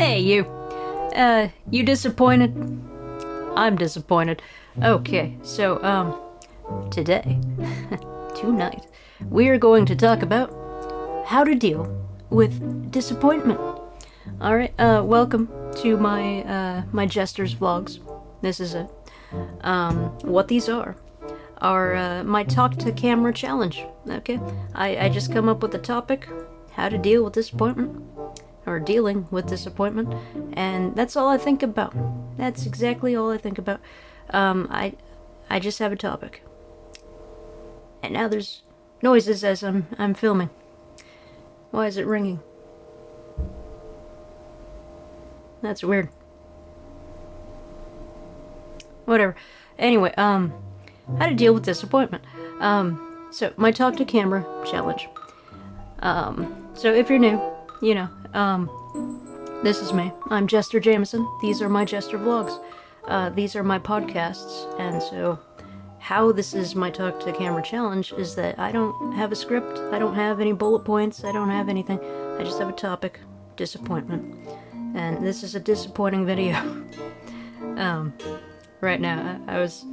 Hey, you. You disappointed? I'm disappointed. Okay, so, today, tonight, we are going to talk about how to deal with disappointment. Alright, welcome to my, my jEsTeRs vlogs. This is it. What these are my talk to camera challenge, okay? I just come up with a topic, how to deal with disappointment, or dealing with disappointment, and that's all I think about. That's exactly all I think about. I just have a topic. And now there's noises as I'm filming. Why is it ringing? That's weird. Whatever. Anyway, how to deal with disappointment. So my talk to camera challenge. So if you're new, you know, this is me. I'm jEsTeRJaMiSeN. These are my jEsTeR vlogs. These are my podcasts. And so how this is my talk to camera challenge is that I don't have a script. I don't have any bullet points. I don't have anything. I just have a topic, disappointment. And this is a disappointing video. Right now, I was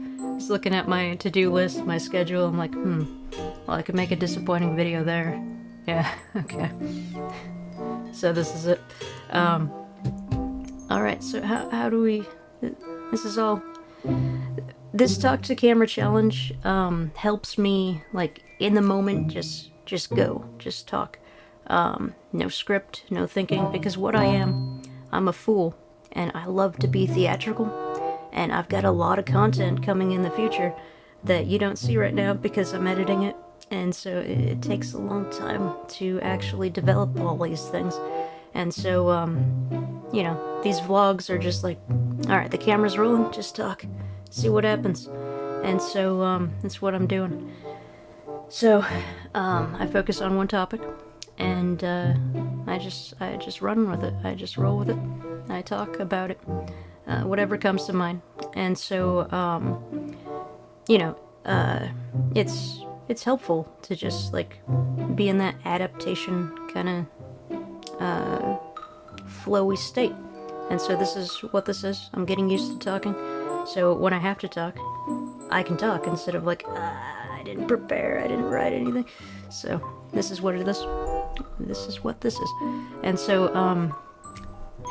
looking at my to-do list, my schedule. I'm like, well, I could make a disappointing video there. Yeah, okay. So this is it. Alright, so how do we... This is all... This talk to camera challenge helps me, like, in the moment, just go. Just talk. No script, no thinking, because what I am, I'm a fool, and I love to be theatrical, and I've got a lot of content coming in the future that you don't see right now because I'm editing it, and so it takes a long time to actually develop all these things. And so, you know, these vlogs are just like, alright, the camera's rolling, just talk, see what happens. And so, that's what I'm doing. So, I focus on one topic, and I just run with it. I just roll with it. I talk about it, whatever comes to mind. And so, you know, it's helpful to just like be in that adaptation kind of flowy state. And so this is what this is. I'm getting used to talking. So when I have to talk, I can talk instead of like, I didn't prepare, I didn't write anything. So this is what it is. This is what this is. And so,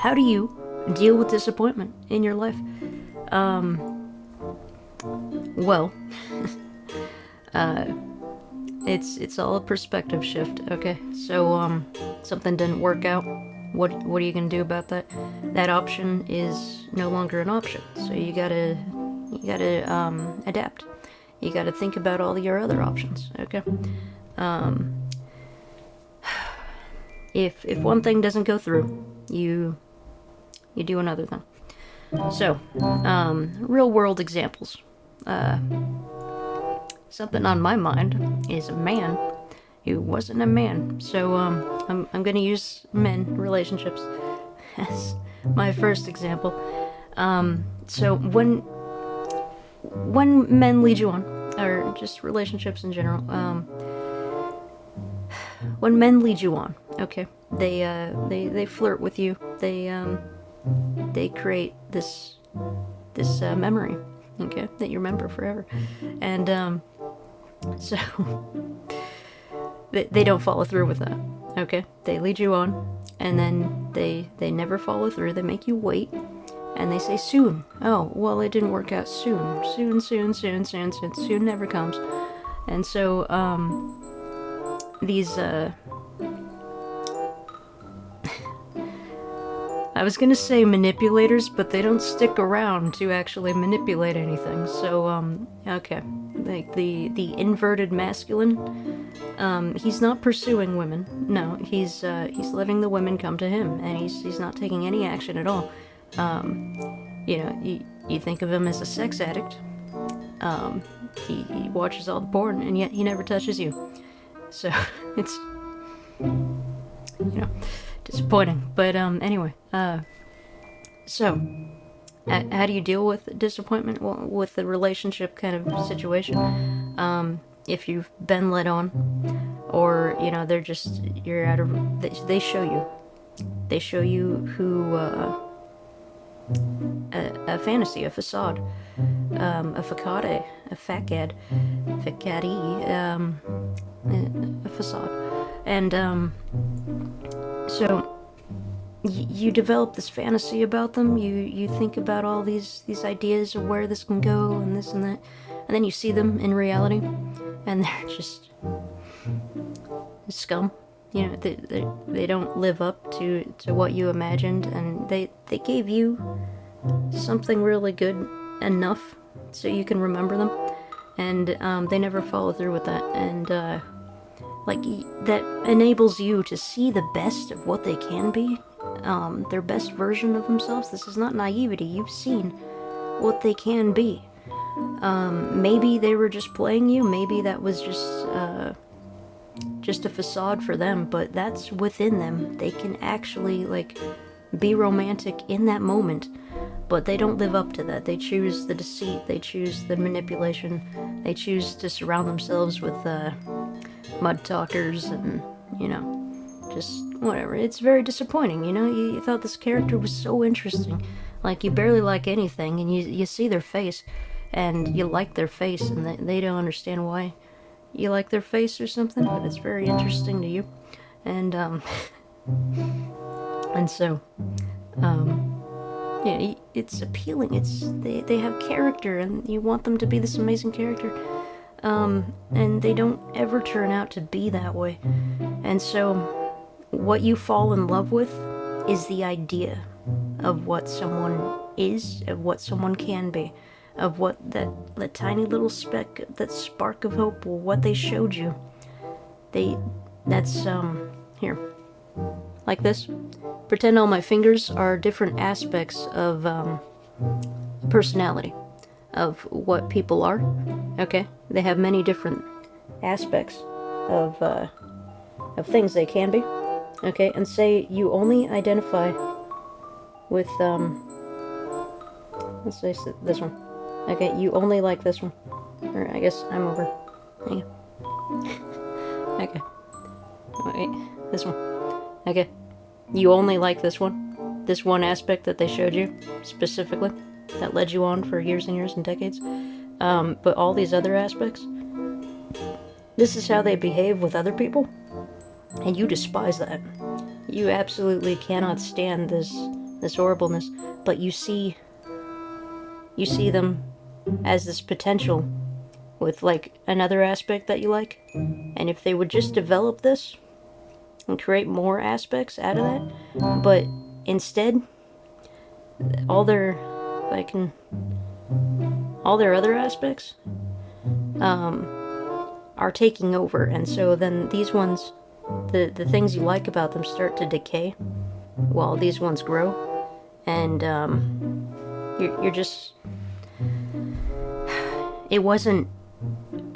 how do you deal with disappointment in your life? Well, it's all a perspective shift, okay? So, something didn't work out. What are you gonna do about that? That option is no longer an option. So you gotta adapt. You gotta think about all your other options, okay? If one thing doesn't go through, you do another thing. So, real world examples. Something on my mind is a man who wasn't a man. So, I'm gonna use men relationships as my first example. So when men lead you on, or just relationships in general, when men lead you on, okay, they flirt with you, they create this memory, okay, that you remember forever, and so they don't follow through with that, okay? They lead you on, and then they never follow through. They make you wait, and they say soon. Oh, well, it didn't work out soon. Soon never comes. And so, these, I was gonna say manipulators, but they don't stick around to actually manipulate anything. So, okay. Like, the inverted masculine, he's not pursuing women. No, he's letting the women come to him, and he's not taking any action at all. You know, you think of him as a sex addict. He watches all the porn, and yet he never touches you. So, it's, you know, disappointing. But, anyway, so, how do you deal with disappointment? Well, with the relationship kind of situation? If you've been led on, or, you know, they're just, you're out of, they show you, they show you who a fantasy, a facade, a facade, a facade, a facade, and so you develop this fantasy about them. You think about all these ideas of where this can go and this and that, and then you see them in reality, and they're just scum. You know, they don't live up to what you imagined, and they gave you something really good enough so you can remember them, and they never follow through with that, and like that enables you to see the best of what they can be, their best version of themselves. This is not naivety. You've seen what they can be. Maybe they were just playing you. Maybe that was just a facade for them, but that's within them. They can actually, like, be romantic in that moment, but they don't live up to that. They choose the deceit, they choose the manipulation, they choose to surround themselves with mud talkers and, you know, just whatever. It's very disappointing, you know? You thought this character was so interesting. Like, you barely like anything, and you see their face, and you like their face, and they don't understand why you like their face or something, but it's very interesting to you. And and so yeah, it's appealing. They have character, and you want them to be this amazing character, and they don't ever turn out to be that way. And so what you fall in love with is the idea of what someone is, of what someone can be, of what that tiny little speck, that spark of hope, or what they showed you. That's here, like this. Pretend all my fingers are different aspects of personality, of what people are. Okay, they have many different aspects of things they can be. Okay, and say you only identify with let's say this one. Okay, you only like this one. Or I guess I'm over. Hang on. Okay. Wait, this one. Okay. You only like this one. This one aspect that they showed you, specifically, that led you on for years and years and decades. But all these other aspects, this is how they behave with other people, and you despise that. You absolutely cannot stand this horribleness, but you see them as this potential with, like, another aspect that you like. And if they would just develop this and create more aspects out of that, but instead all their other aspects are taking over, and so then these ones, the things you like about them, start to decay while these ones grow, and you're just, it wasn't,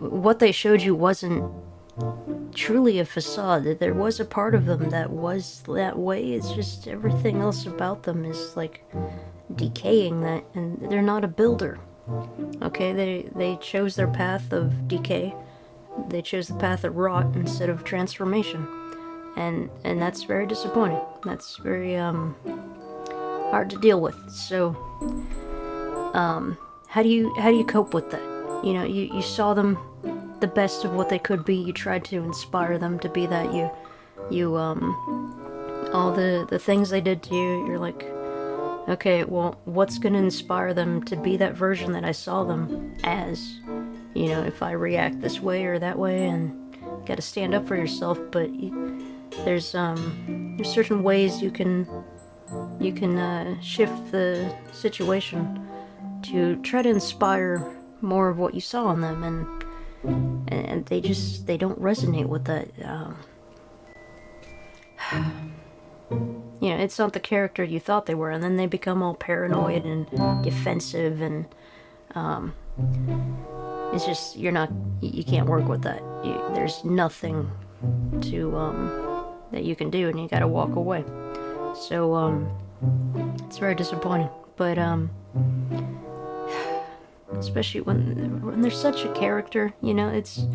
what they showed you wasn't truly a facade. There was a part of them that was that way. It's just everything else about them is, like, decaying that, and they're not a builder. Okay, they chose their path of decay. They chose the path of rot instead of transformation, and that's very disappointing. That's very hard to deal with. So how do you cope with that? You know, you saw them the best of what they could be. You tried to inspire them to be that. You all the things they did to you, you're like, okay, well, what's gonna inspire them to be that version that I saw them as? You know, if I react this way or that way, and you gotta stand up for yourself. But there's certain ways you can shift the situation to try to inspire more of what you saw in them, and they don't resonate with that. You know, it's not the character you thought they were, and then they become all paranoid and defensive, and it's just, you can't work with that. There's nothing to that you can do, and you gotta walk away. So it's very disappointing. But especially when they're such a character, you know, it's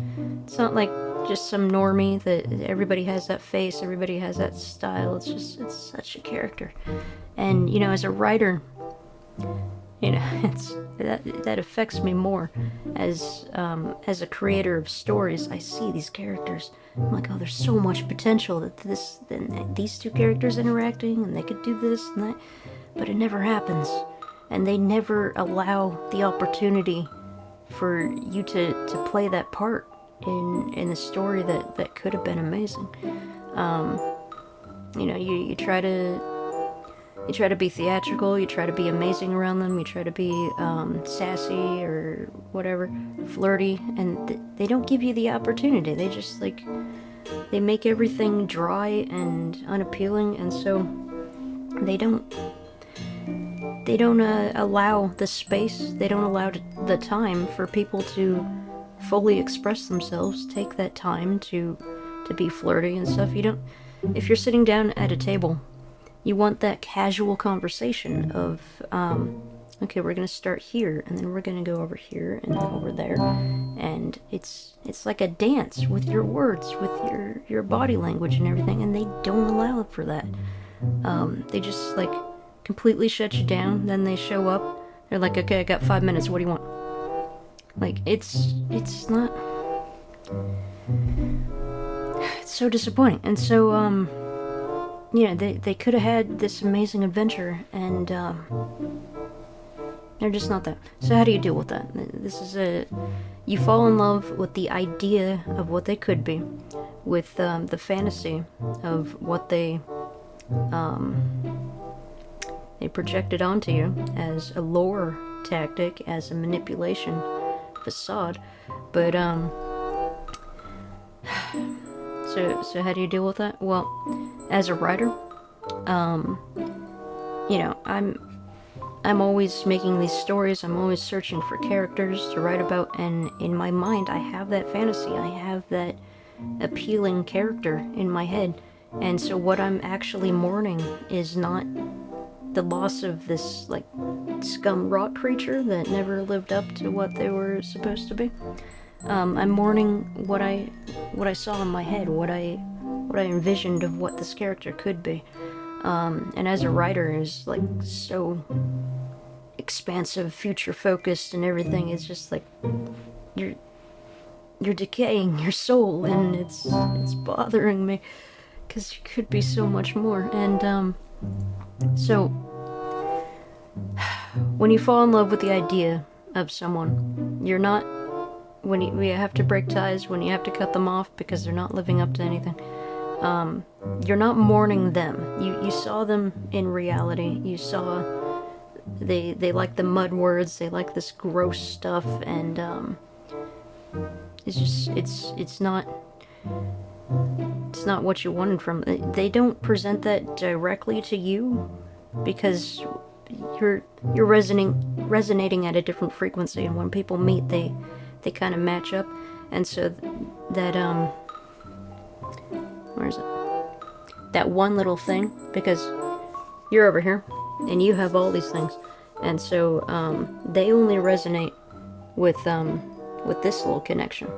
not like just some normie that everybody has that face, everybody has that style. It's such a character. And, you know, as a writer, you know, that affects me more as a creator of stories. I see these characters. I'm like, oh, there's so much potential that these two characters interacting, and they could do this and that, but it never happens, and they never allow the opportunity for you to play that part in a story that could have been amazing. You know, you try to be theatrical, you try to be amazing around them, you try to be sassy or whatever, flirty, and they don't give you the opportunity. They just, like, they make everything dry and unappealing, and so they don't allow the space, they don't allow the time for people to fully express themselves, take that time to be flirty and stuff. If you're sitting down at a table, you want that casual conversation of, okay, we're gonna start here, and then we're gonna go over here, and then over there, and it's like a dance with your words, with your body language and everything, and they don't allow it for that. They just, like, completely shut you down. Then they show up, they're like, okay, I got 5 minutes, what do you want? Like, it's not... It's so disappointing, and so, yeah, they could have had this amazing adventure, and they're just not that. So how do you deal with that? This is you fall in love with the idea of what they could be, with the fantasy of what they projected onto you as a lore tactic, as a manipulation facade, but so how do you deal with that? Well, as a writer, you know, I'm always making these stories, I'm always searching for characters to write about, and in my mind I have that fantasy, I have that appealing character in my head, and so what I'm actually mourning is not the loss of this, like, scum rock creature that never lived up to what they were supposed to be. I'm mourning what I saw in my head, what I envisioned of what this character could be. And as a writer, is like so expansive, future focused, and everything. It's just like you're decaying your soul, and it's bothering me because you could be so much more. And so when you fall in love with the idea of someone, you're not. When you have to break ties, when you have to cut them off because they're not living up to anything, you're not mourning them. You saw them in reality. You saw they like the mud words, they like this gross stuff, and it's just it's not what you wanted from them. They don't present that directly to you because you're resonating at a different frequency, and when people meet, they kind of match up, and so that where is it? That one little thing, because you're over here and you have all these things, and so they only resonate with this little connection.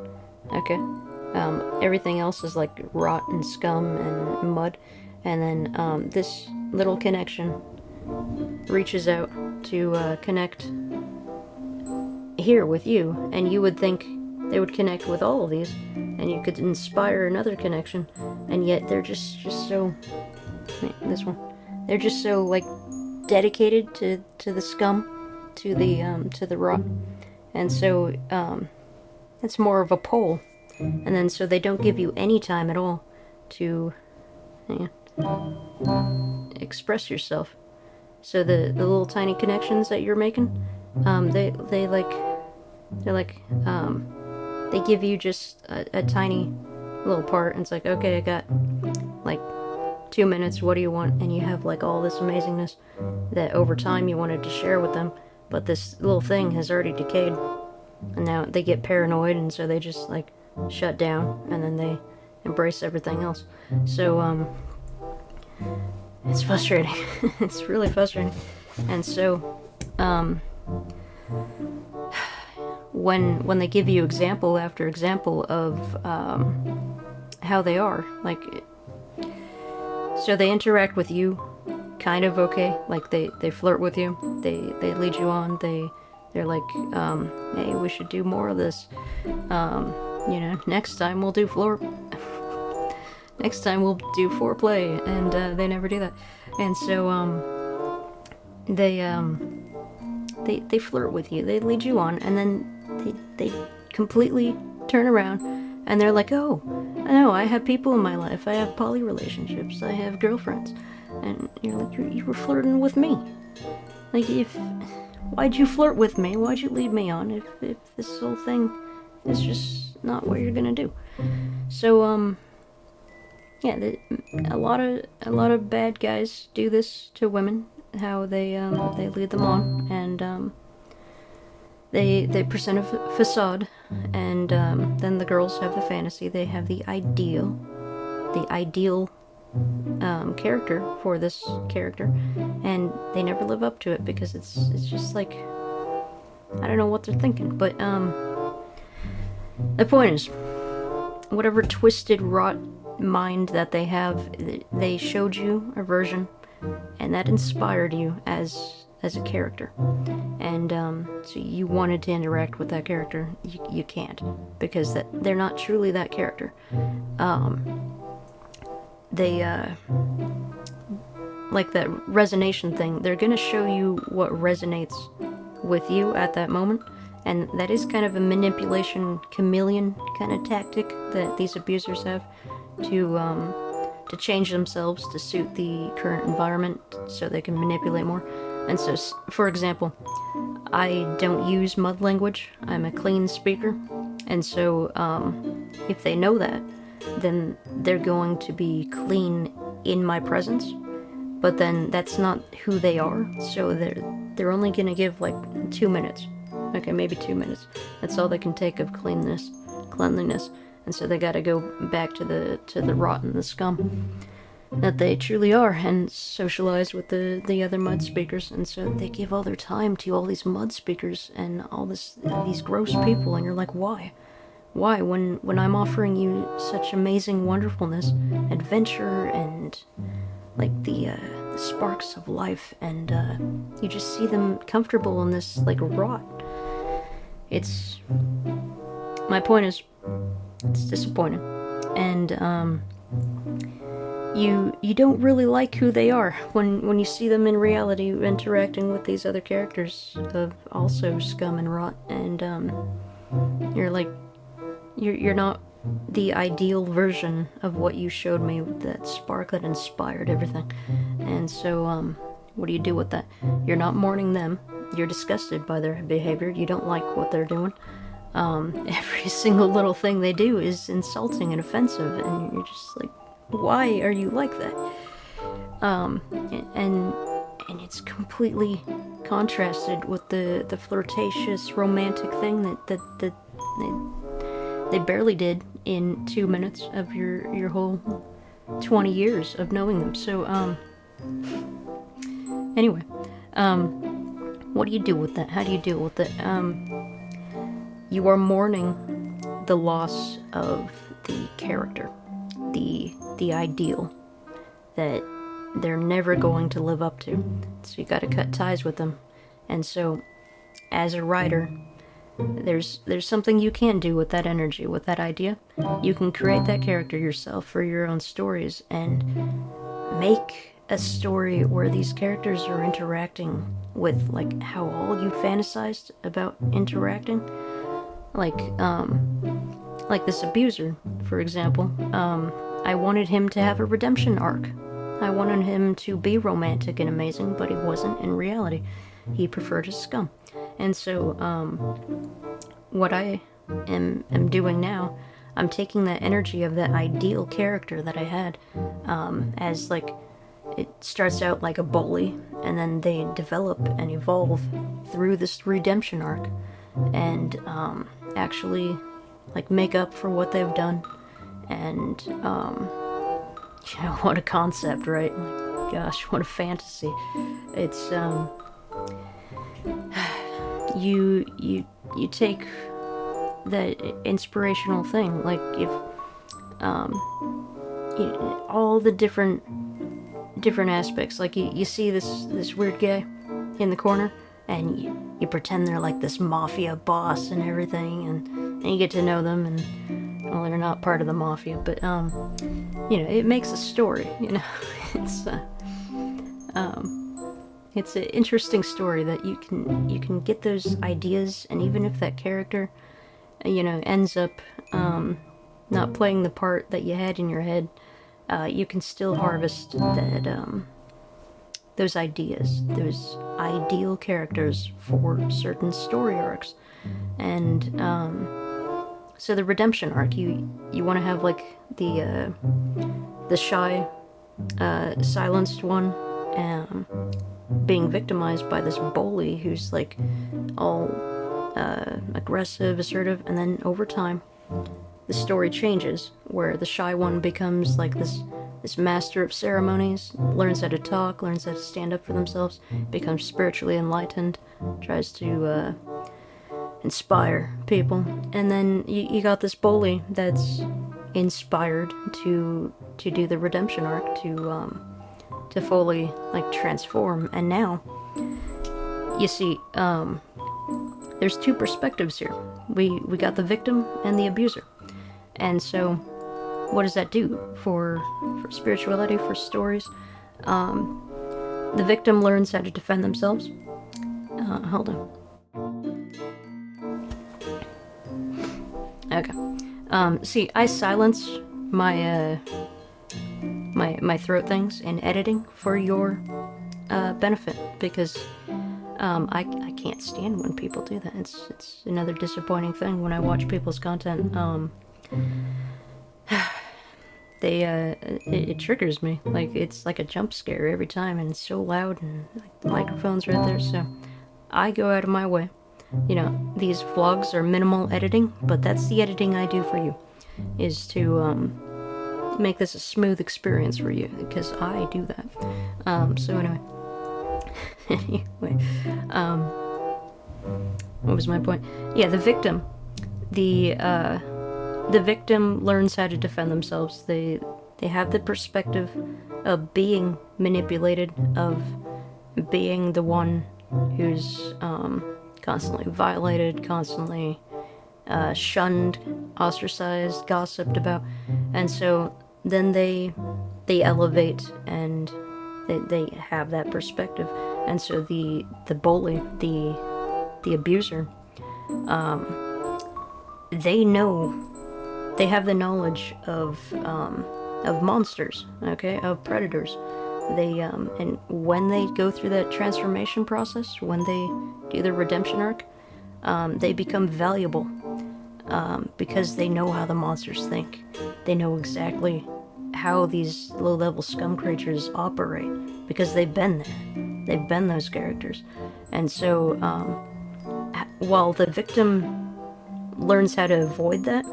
Okay, everything else is like rot and scum and mud, and then this little connection reaches out to connect here with you, and you would think they would connect with all of these, and you could inspire another connection, and yet they're just so, this one, they're just so, like, dedicated to the scum, to the rot, and so it's more of a pull, and then so they don't give you any time at all to express yourself. So the little tiny connections that you're making, they give you just a tiny little part, and it's like, okay, I got like 2 minutes, what do you want? And you have like all this amazingness that over time you wanted to share with them, but this little thing has already decayed, and now they get paranoid, and so they just like shut down, and then they embrace everything else. So it's frustrating. It's really frustrating. And so when they give you example after example of how they are, like, so they interact with you kind of okay, like they flirt with you, they lead you on, they're like, hey, we should do more of this, you know, next time we'll do next time we'll do foreplay, and they never do that. And so they flirt with you, they lead you on, and then they completely turn around and they're like, oh, I know, I have people in my life, I have poly relationships, I have girlfriends. And you're like, you were flirting with me. Like, why'd you flirt with me? Why'd you lead me on if this whole thing is just not what you're gonna do? So, yeah, a lot of bad guys do this to women, how they lead them on, and, they present a facade, and, then the girls have the fantasy, they have the ideal character for this character, and they never live up to it because it's just like, I don't know what they're thinking, but the point is, whatever twisted, rot mind that they have, they showed you a version, and that inspired you as a character, and so you wanted to interact with that character. You can't, because they're not truly that character. They, like that resonation thing, they're gonna show you what resonates with you at that moment, and that is kind of a manipulation chameleon kind of tactic that these abusers have to change themselves to suit the current environment so they can manipulate more. And so, for example, I don't use mud language, I'm a clean speaker, and so if they know that, then they're going to be clean in my presence, but then that's not who they are, so they're only gonna give like 2 minutes, okay, maybe 2 minutes. That's all they can take of cleanliness, and so they gotta go back to the rot and the scum that they truly are, and socialize with the other mud speakers. And so they give all their time to all these mud speakers and all these gross people, and you're like, why? Why, when I'm offering you such amazing wonderfulness, adventure, and like the sparks of life, and you just see them comfortable in this like rot. It's, my point is, it's disappointing, and you don't really like who they are when you see them in reality interacting with these other characters of also scum and rot, and you're like, you're not the ideal version of what you showed me, that spark that inspired everything. And so what do you do with that? You're not mourning them, you're disgusted by their behavior, you don't like what they're doing. Every single little thing they do is insulting and offensive, and you're just like, why are you like that? And it's completely contrasted with the flirtatious romantic thing that they barely did in 2 minutes of your whole 20 years of knowing them. So anyway, what do you do with that? How do you deal with it? You are mourning the loss of the character, the ideal that they're never going to live up to. So you got to cut ties with them. And so, as a writer, there's something you can do with that energy, with that idea. You can create that character yourself for your own stories, and make a story where these characters are interacting with like how all you fantasized about interacting. Like this abuser, for example. I wanted him to have a redemption arc. I wanted him to be romantic and amazing, but he wasn't in reality. He preferred his scum. And so, what I am doing now, I'm taking that energy of that ideal character that I had, as like, it starts out like a bully, and then they develop and evolve through this redemption arc, and actually like make up for what they've done. And you know, what a concept, right? Like, gosh, what a fantasy. It's you you take that inspirational thing, like if all the different aspects, like you see this weird guy in the corner, and you pretend they're like this mafia boss and everything, and you get to know them, and well, they're not part of the mafia, but it makes a story. It's an interesting story that you can get those ideas, and even if that character ends up not playing the part that you had in your head, you can still harvest those ideas, those ideal characters for certain story arcs. And so the redemption arc, you want to have like the shy, silenced one being victimized by this bully who's like all aggressive, assertive, and then over time the story changes where the shy one becomes like this master of ceremonies, learns how to talk, learns how to stand up for themselves, becomes spiritually enlightened, tries to inspire people. And then you got this bully that's inspired to do the redemption arc, to fully like transform. And now you see there's two perspectives here. We got the victim and the abuser. And so what does that do for spirituality, for stories? The victim learns how to defend themselves. Hold on. Okay. See, I silence my my throat things in editing for your benefit, because I can't stand when people do that. It's another disappointing thing when I watch people's content. It triggers me. Like, it's like a jump scare every time, and it's so loud, and like, the microphone's right there, so I go out of my way. These vlogs are minimal editing, but that's the editing I do for you, is to make this a smooth experience for you, because I do that. So anyway. What was my point? Yeah, the victim. The victim learns how to defend themselves. They have the perspective of being manipulated, of being the one who's constantly violated, constantly shunned, ostracized, gossiped about, and so then they elevate, and they have that perspective. And so the bully, the abuser, they have the knowledge of monsters, okay, of predators. They and when they go through that transformation process, when they do the redemption arc, they become valuable because they know how the monsters think. They know exactly how these low-level scum creatures operate, because they've been there. They've been those characters. And so while the victim learns how to avoid that,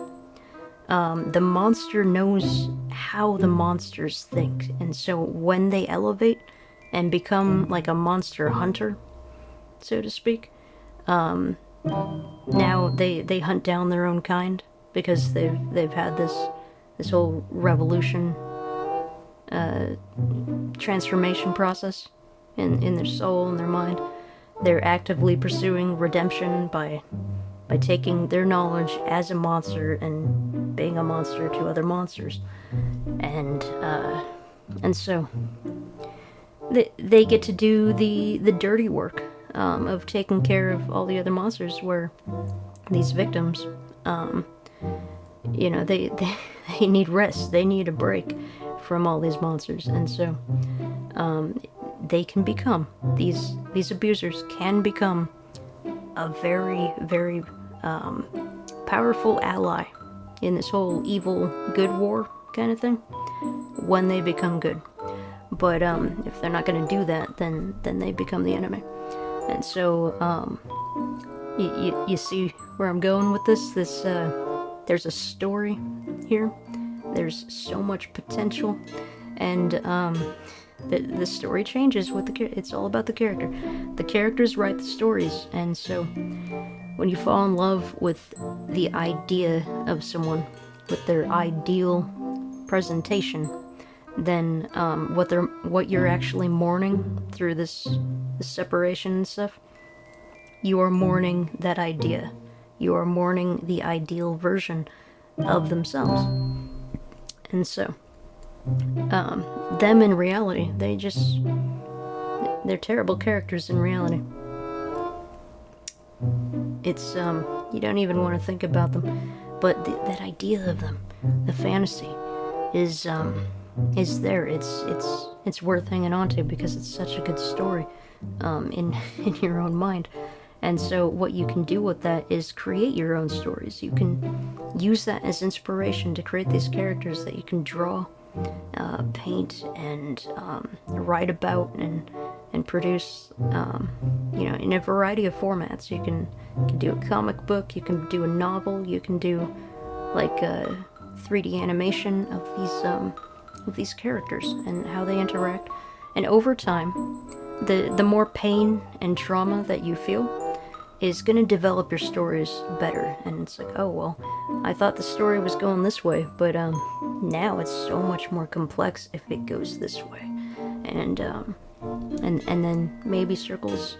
the monster knows how the monsters think. And so when they elevate and become like a monster hunter, so to speak, now they hunt down their own kind, because they've had this whole revolution, transformation process in their soul and their mind. They're actively pursuing redemption by taking their knowledge as a monster and being a monster to other monsters, and so they get to do the dirty work of taking care of all the other monsters, where these victims, they need rest, they need a break from all these monsters. And so they can become, these abusers can become a very, very powerful ally in this whole evil good war kind of thing, when they become good. But if they're not going to do that, then they become the enemy. And so you see where I'm going with this. There's a story here. There's so much potential, and the story changes with it's all about the character. The characters write the stories, and so when you fall in love with the idea of someone, with their ideal presentation, then what you're actually mourning through this separation and stuff, you are mourning that idea. You are mourning the ideal version of themselves. And so, them in reality, they're terrible characters in reality. It's, you don't even want to think about them, but that idea of them, the fantasy, is there. It's worth hanging on to because it's such a good story, in your own mind. And so what you can do with that is create your own stories. You can use that as inspiration to create these characters that you can draw, paint, and write about and produce, in a variety of formats. You can do a comic book, you can do a novel, you can do like a 3D animation of these characters and how they interact. And over time, the more pain and trauma that you feel is going to develop your stories better. And it's like, oh, well, I thought the story was going this way, but now it's so much more complex if it goes this way. And then maybe circles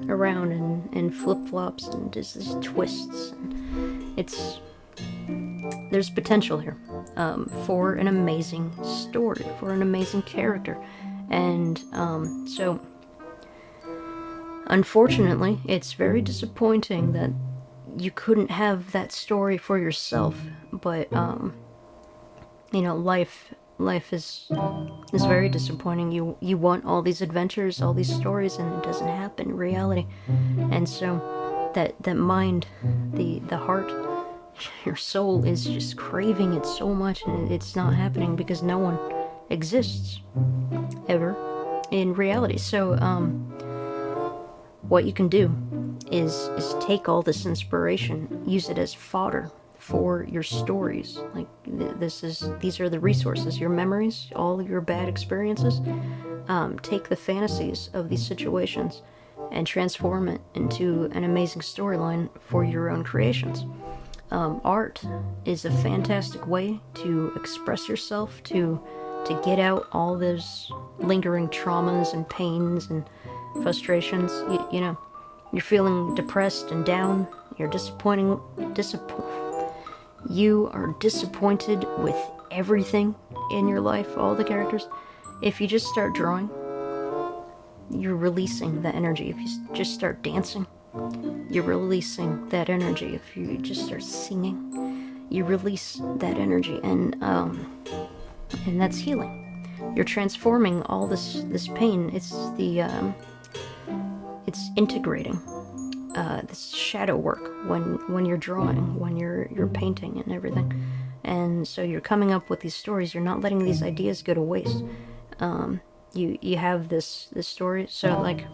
around and flip-flops and just these twists. And there's potential here for an amazing story, for an amazing character. And so unfortunately, it's very disappointing that you couldn't have that story for yourself, but life is very disappointing. You want all these adventures, all these stories, and it doesn't happen in reality. And so that mind, the heart, your soul is just craving it so much, and it's not happening because no one exists ever in reality. So what you can do is take all this inspiration, use it as fodder for your stories. Like these are the resources, your memories, all your bad experiences. Take the fantasies of these situations and transform it into an amazing storyline for your own creations. Art is a fantastic way to express yourself, to get out all those lingering traumas and pains and frustrations. You're feeling depressed and down, you're you are disappointed with everything in your life, all the characters. If you just start drawing, you're releasing that energy. If you just start dancing, you're releasing that energy. If you just start singing, you release that energy, and that's healing. You're transforming all this pain. It's integrating this shadow work when you're drawing, when you're painting and everything. And so you're coming up with these stories. You're not letting these ideas go to waste. You have this story. So like,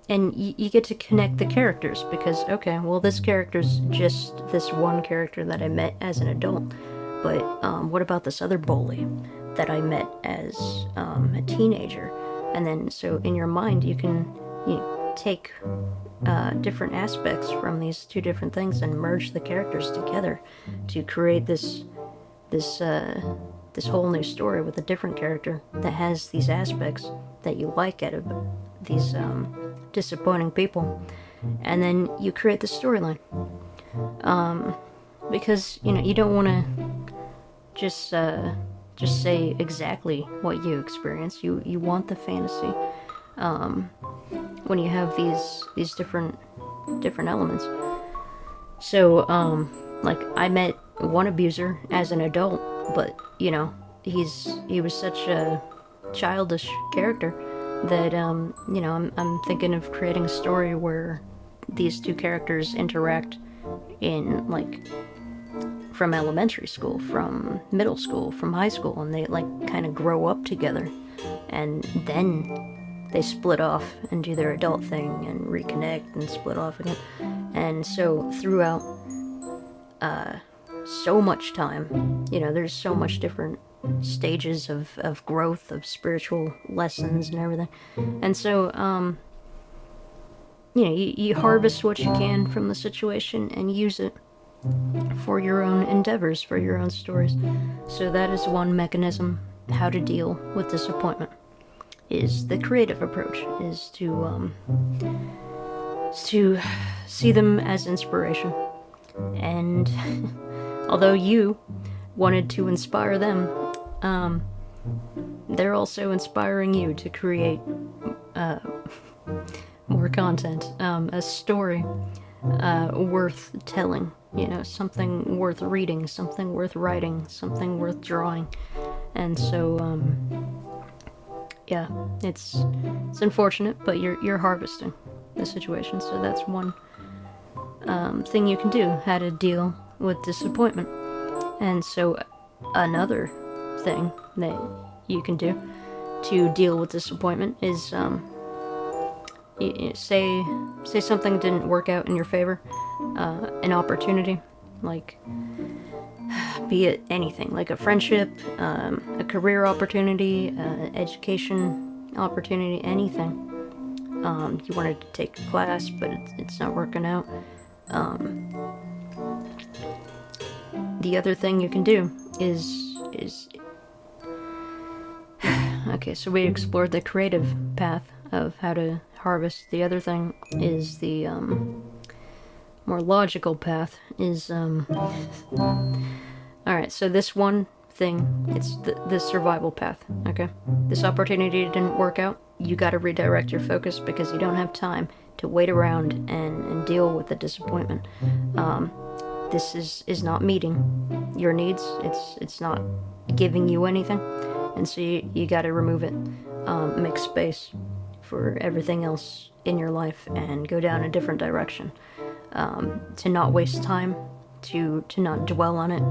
and you get to connect the characters because, okay, well, this character's just this one character that I met as an adult. But what about this other bully that I met as a teenager? And then, so in your mind, you can take different aspects from these two different things and merge the characters together to create this whole new story with a different character that has these aspects that you like out of these disappointing people. And then you create the storyline. Because, you don't want to just say exactly what you experience. You want the fantasy. When you have these different elements. So, like, I met one abuser as an adult, but, he was such a childish character that, I'm thinking of creating a story where these two characters interact in, like, from elementary school, from middle school, from high school, and they, like, kind of grow up together, and then they split off and do their adult thing and reconnect and split off again. And so throughout so much time, there's so much different stages of growth, of spiritual lessons and everything. And so you harvest what you can from the situation and use it for your own endeavors, for your own stories. So that is one mechanism how to deal with disappointment. Is the creative approach, is to see them as inspiration. And although you wanted to inspire them, they're also inspiring you to create more content, a story worth telling, something worth reading, something worth writing, something worth drawing. And so, yeah, it's unfortunate, but you're harvesting the situation. So that's one thing you can do, how to deal with disappointment. And so another thing that you can do to deal with disappointment is say something didn't work out in your favor, an opportunity, like be it anything, like a friendship, a career opportunity, education opportunity, anything. You wanted to take a class, but it's not working out. The other thing you can do is okay, so we explored the creative path of how to harvest. The other thing is the more logical path is alright, so this one thing, it's the survival path, okay? This opportunity didn't work out, you gotta redirect your focus because you don't have time to wait around and deal with the disappointment. This is not meeting your needs, it's not giving you anything, and so you gotta remove it, make space for everything else in your life and go down a different direction, to not waste time, to not dwell on it,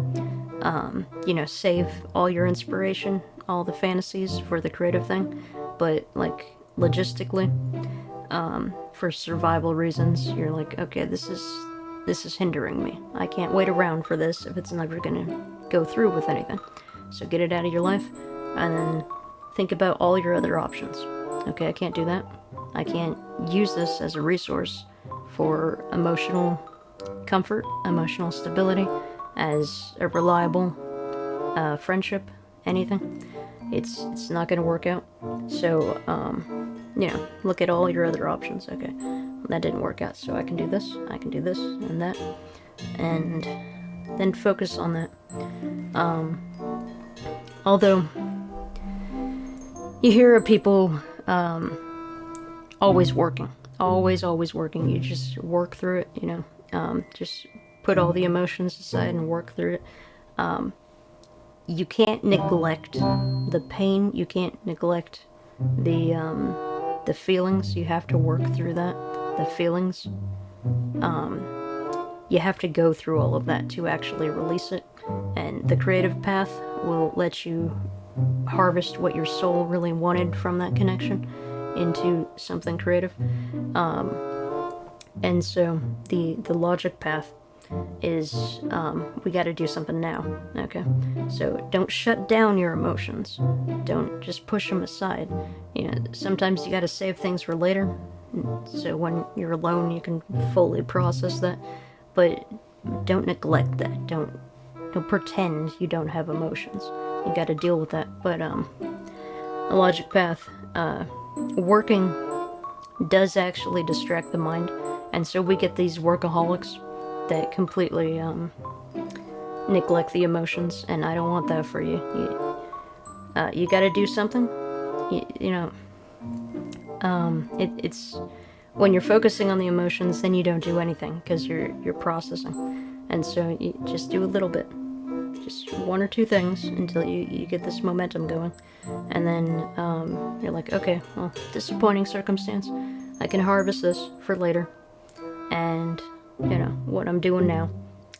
save all your inspiration, all the fantasies for the creative thing, but like logistically, for survival reasons, you're like, okay, this is hindering me. I can't wait around for this if it's never gonna go through with anything. So get it out of your life, and then think about all your other options. Okay, I can't do that. I can't use this as a resource for emotional comfort, emotional stability, as a reliable friendship, anything. It's not gonna work out. So, look at all your other options. Okay, that didn't work out, so I can do this, and that, and then focus on that. Although, you hear of people always working, always working. You just work through it, just put all the emotions aside and work through it. You can't neglect the pain, you can't neglect the feelings. You have to work through that, the feelings. You have to go through all of that to actually release it, and the creative path will let you harvest what your soul really wanted from that connection into something creative. And so the logic path is, we got to do something now, okay? So don't shut down your emotions. Don't just push them aside. Sometimes you got to save things for later, so when you're alone you can fully process that. But don't neglect that. Don't pretend you don't have emotions. You got to deal with that. But the logic path, working does actually distract the mind, and so we get these workaholics that completely neglect the emotions, and I don't want that for you. You got to do something. It's when you're focusing on the emotions, then you don't do anything because you're processing, and so you just do a little bit, just one or two things until you get this momentum going, and then you're like, okay, well, disappointing circumstance, I can harvest this for later, and what I'm doing now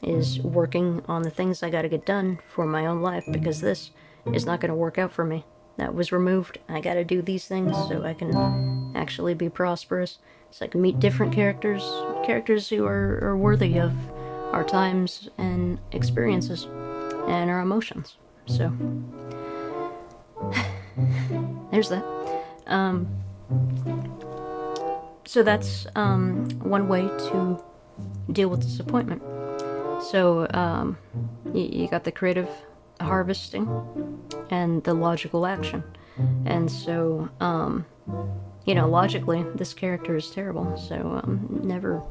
is working on the things I gotta get done for my own life, because this is not gonna work out for me. That was removed. I gotta do these things so I can actually be prosperous, so I can meet different characters who are worthy of our times and experiences and our emotions. So there's that. So that's one way to deal with disappointment. So you got the creative harvesting and the logical action. And so, you know, logically, this character is terrible, so never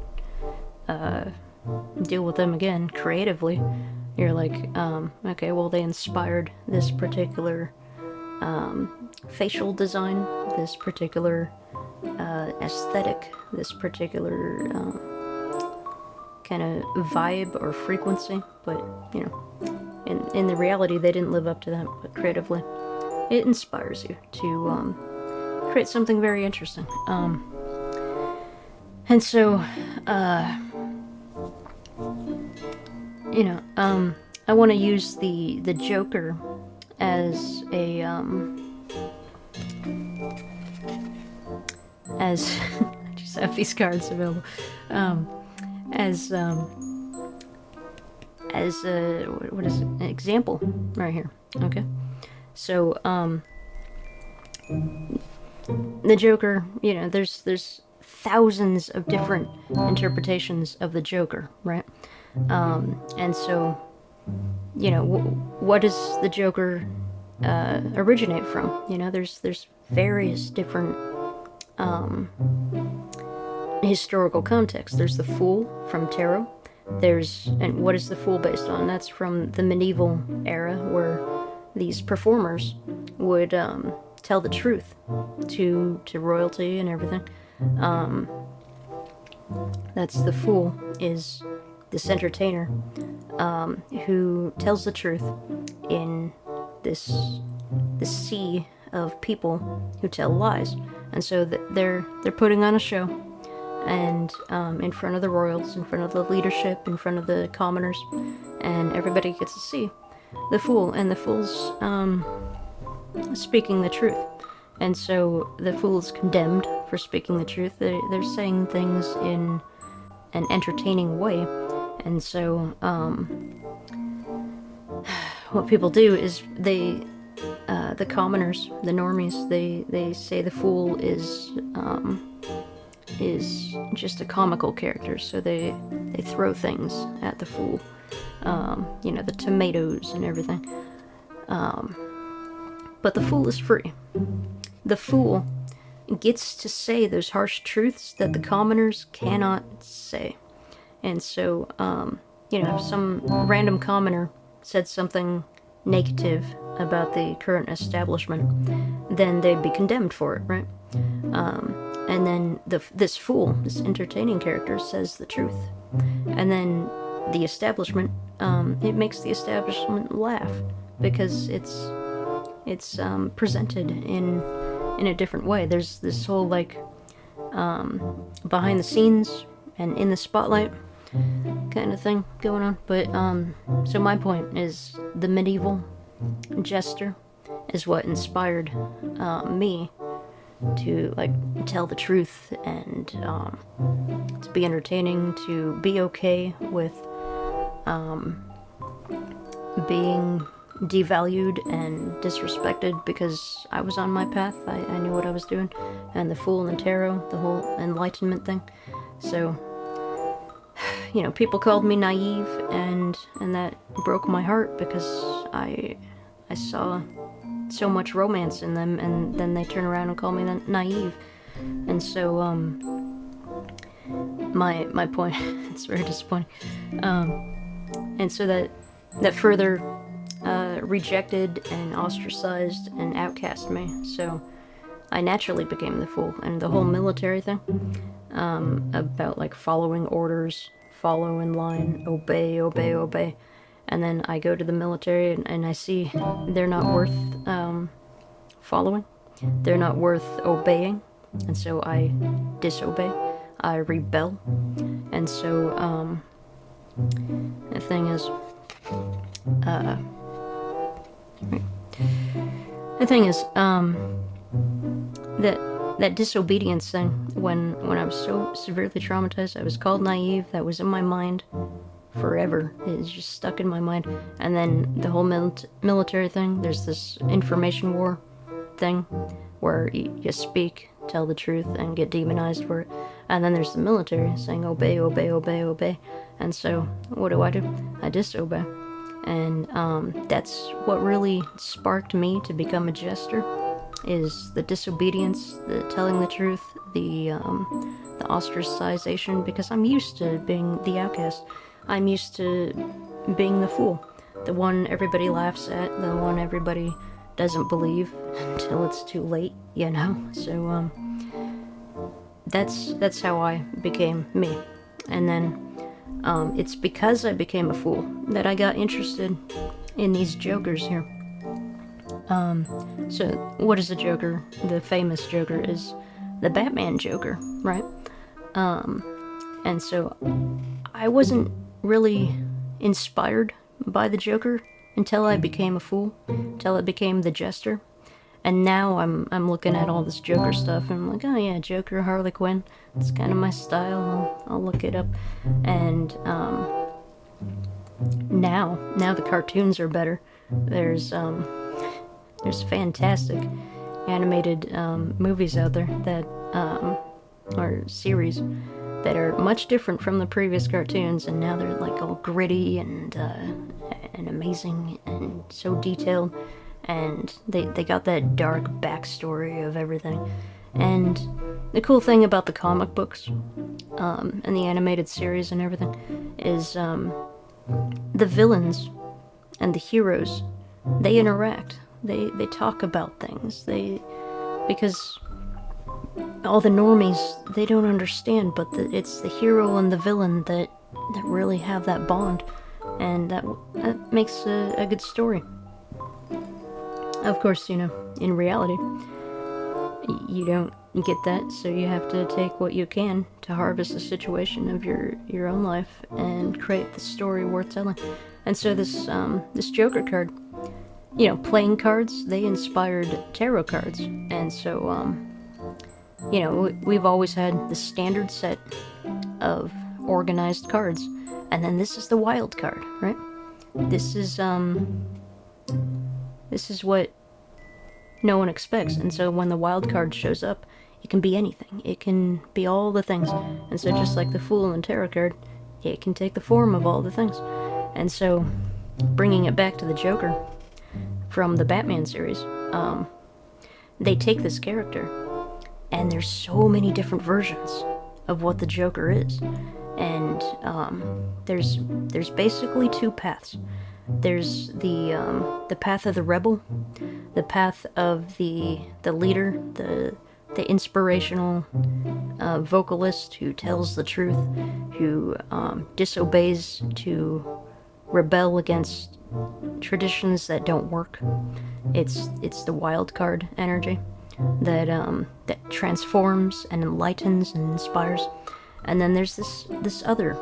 deal with them again. Creatively, you're like, okay, well, they inspired this particular facial design, this particular aesthetic, this particular kind of vibe or frequency, but, you know, in the reality, they didn't live up to that, but creatively, it inspires you to create something very interesting. And so, you know, I want to use the Joker as a, as, I just have these cards available, as a, what is it, an example right here, okay? So, the Joker, you know, there's thousands of different interpretations of the Joker, right? And so, you know, what does the Joker originate from? You know, there's various different historical contexts. There's the Fool from tarot. And what is the Fool based on? That's from the medieval era, where these performers would tell the truth to royalty and everything. That's the Fool, is this entertainer who tells the truth in this sea of people who tell lies. And so they're putting on a show, and in front of the royals, in front of the leadership, in front of the commoners, and everybody gets to see the Fool, and the Fool's speaking the truth. And so the Fool is condemned for speaking the truth. They're saying things in an entertaining way. And so what people do is the commoners, the normies, they say the Fool is just a comical character. So they throw things at the Fool, you know, the tomatoes and everything. But the Fool is free. The Fool gets to say those harsh truths that the commoners cannot say. And so, you know, if some random commoner said something negative about the current establishment, then they'd be condemned for it, right? And then this Fool, this entertaining character, says the truth. And then the establishment, it makes the establishment laugh, because it's presented in a different way. There's this whole, like, behind the scenes and in the spotlight kind of thing going on. But so my point is, the medieval jester is what inspired me to, like, tell the truth and to be entertaining, to be okay with being devalued and disrespected, because I was on my path. I knew what I was doing. And the Fool and the tarot, the whole enlightenment thing. So, you know, people called me naive, and that broke my heart, because I saw so much romance in them, and then they turn around and call me naive. And so my point, it's very disappointing. And so that further rejected and ostracized and outcast me. So I naturally became the Fool. And the whole military thing, about, like, following orders, follow in line, obey, obey, obey. And then I go to the military, and I see they're not worth following. They're not worth obeying. And so I disobey. I rebel. And so the thing is, that disobedience thing, when I was so severely traumatized, I was called naive. That was in my mind forever. It's just stuck in my mind. And then the whole military thing, there's this information war thing where you speak tell the truth and get demonized for it. And then there's the military saying obey, obey, obey, obey. And so what do? I disobey. And that's what really sparked me to become a jester, is the disobedience, the telling the truth, the ostracization, because I'm used to being the outcast. I'm used to being the fool, the one everybody laughs at, the one everybody doesn't believe until it's too late, you know? So that's how I became me. And then it's because I became a fool that I got interested in these jokers here. So what is a joker? The famous joker is the Batman Joker, right? And so I wasn't really inspired by the Joker until I became a fool, until I became the jester. And now I'm looking at all this Joker stuff, and I'm like, oh yeah, Joker, Harley Quinn, it's kind of my style. I'll look it up. And now the cartoons are better. There's fantastic animated movies out there that or series that are much different from the previous cartoons, and now they're like all gritty and amazing and so detailed. And they got that dark backstory of everything. And the cool thing about the comic books and the animated series and everything is the villains and the heroes, they interact. They talk about things. Because all the normies, they don't understand, but it's the hero and the villain that really have that bond, and that makes a good story. Of course, you know, in reality, you don't get that, so you have to take what you can to harvest the situation of your own life and create the story worth telling. And so this Joker card, you know, playing cards, they inspired tarot cards. And so, you know, we've always had the standard set of organized cards, and then this is the wild card, right? This is what no one expects. And so when the wild card shows up, it can be anything. It can be all the things. And so just like the Fool and Tarot card, it can take the form of all the things. And so bringing it back to the Joker from the Batman series, they take this character, and there's so many different versions of what the Joker is. And there's basically two paths. There's the path of the rebel, the path of the leader, the inspirational vocalist who tells the truth, who disobeys to rebel against traditions that don't work. It's the wild card energy that transforms and enlightens and inspires. And then there's this other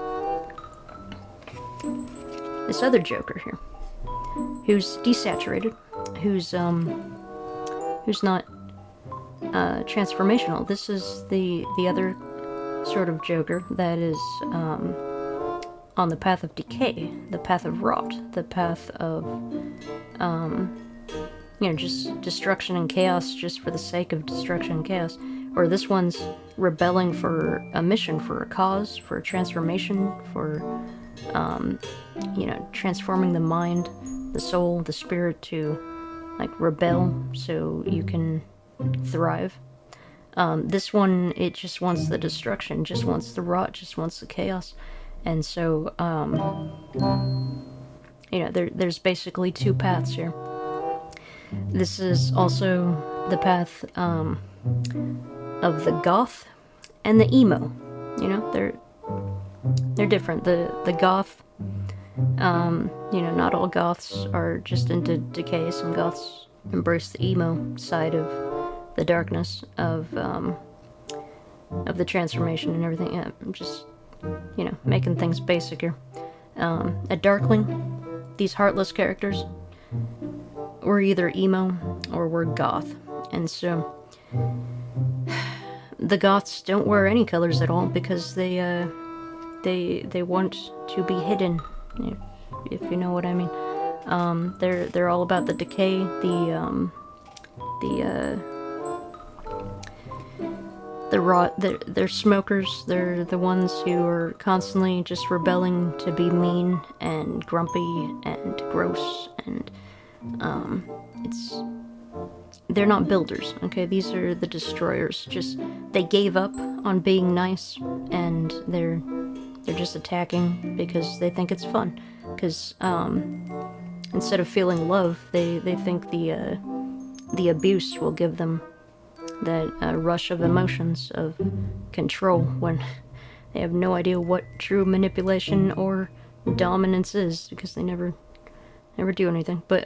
Joker here, who's desaturated, who's not transformational. This is the other sort of Joker that is on the path of decay, the path of rot, the path of you know, just destruction and chaos just for the sake of destruction and chaos. Or this one's rebelling for a mission, for a cause, for a transformation, for you know, transforming the mind, the soul, the spirit to like rebel so you can thrive. This one, it just wants the destruction, just wants the rot, just wants the chaos. And so you know, there's basically two paths here. This is also the path of the goth and the emo. You know, they're different. The goth, you know, not all goths are just into decay. Some goths embrace the emo side of the darkness of the transformation and everything. Yeah, I'm just, you know, making things basic here. A darkling, these heartless characters, were either emo or were goth. And so the goths don't wear any colors at all because they want to be hidden, if you know what I mean. They're all about the they're smokers. They're the ones who are constantly just rebelling to be mean and grumpy and gross, and they're not builders, okay? These are the destroyers. Just, they gave up on being nice, and they're just attacking because they think it's fun. Because instead of feeling love, they think the abuse will give them that rush of emotions of control, when they have no idea what true manipulation or dominance is, because they never do anything. But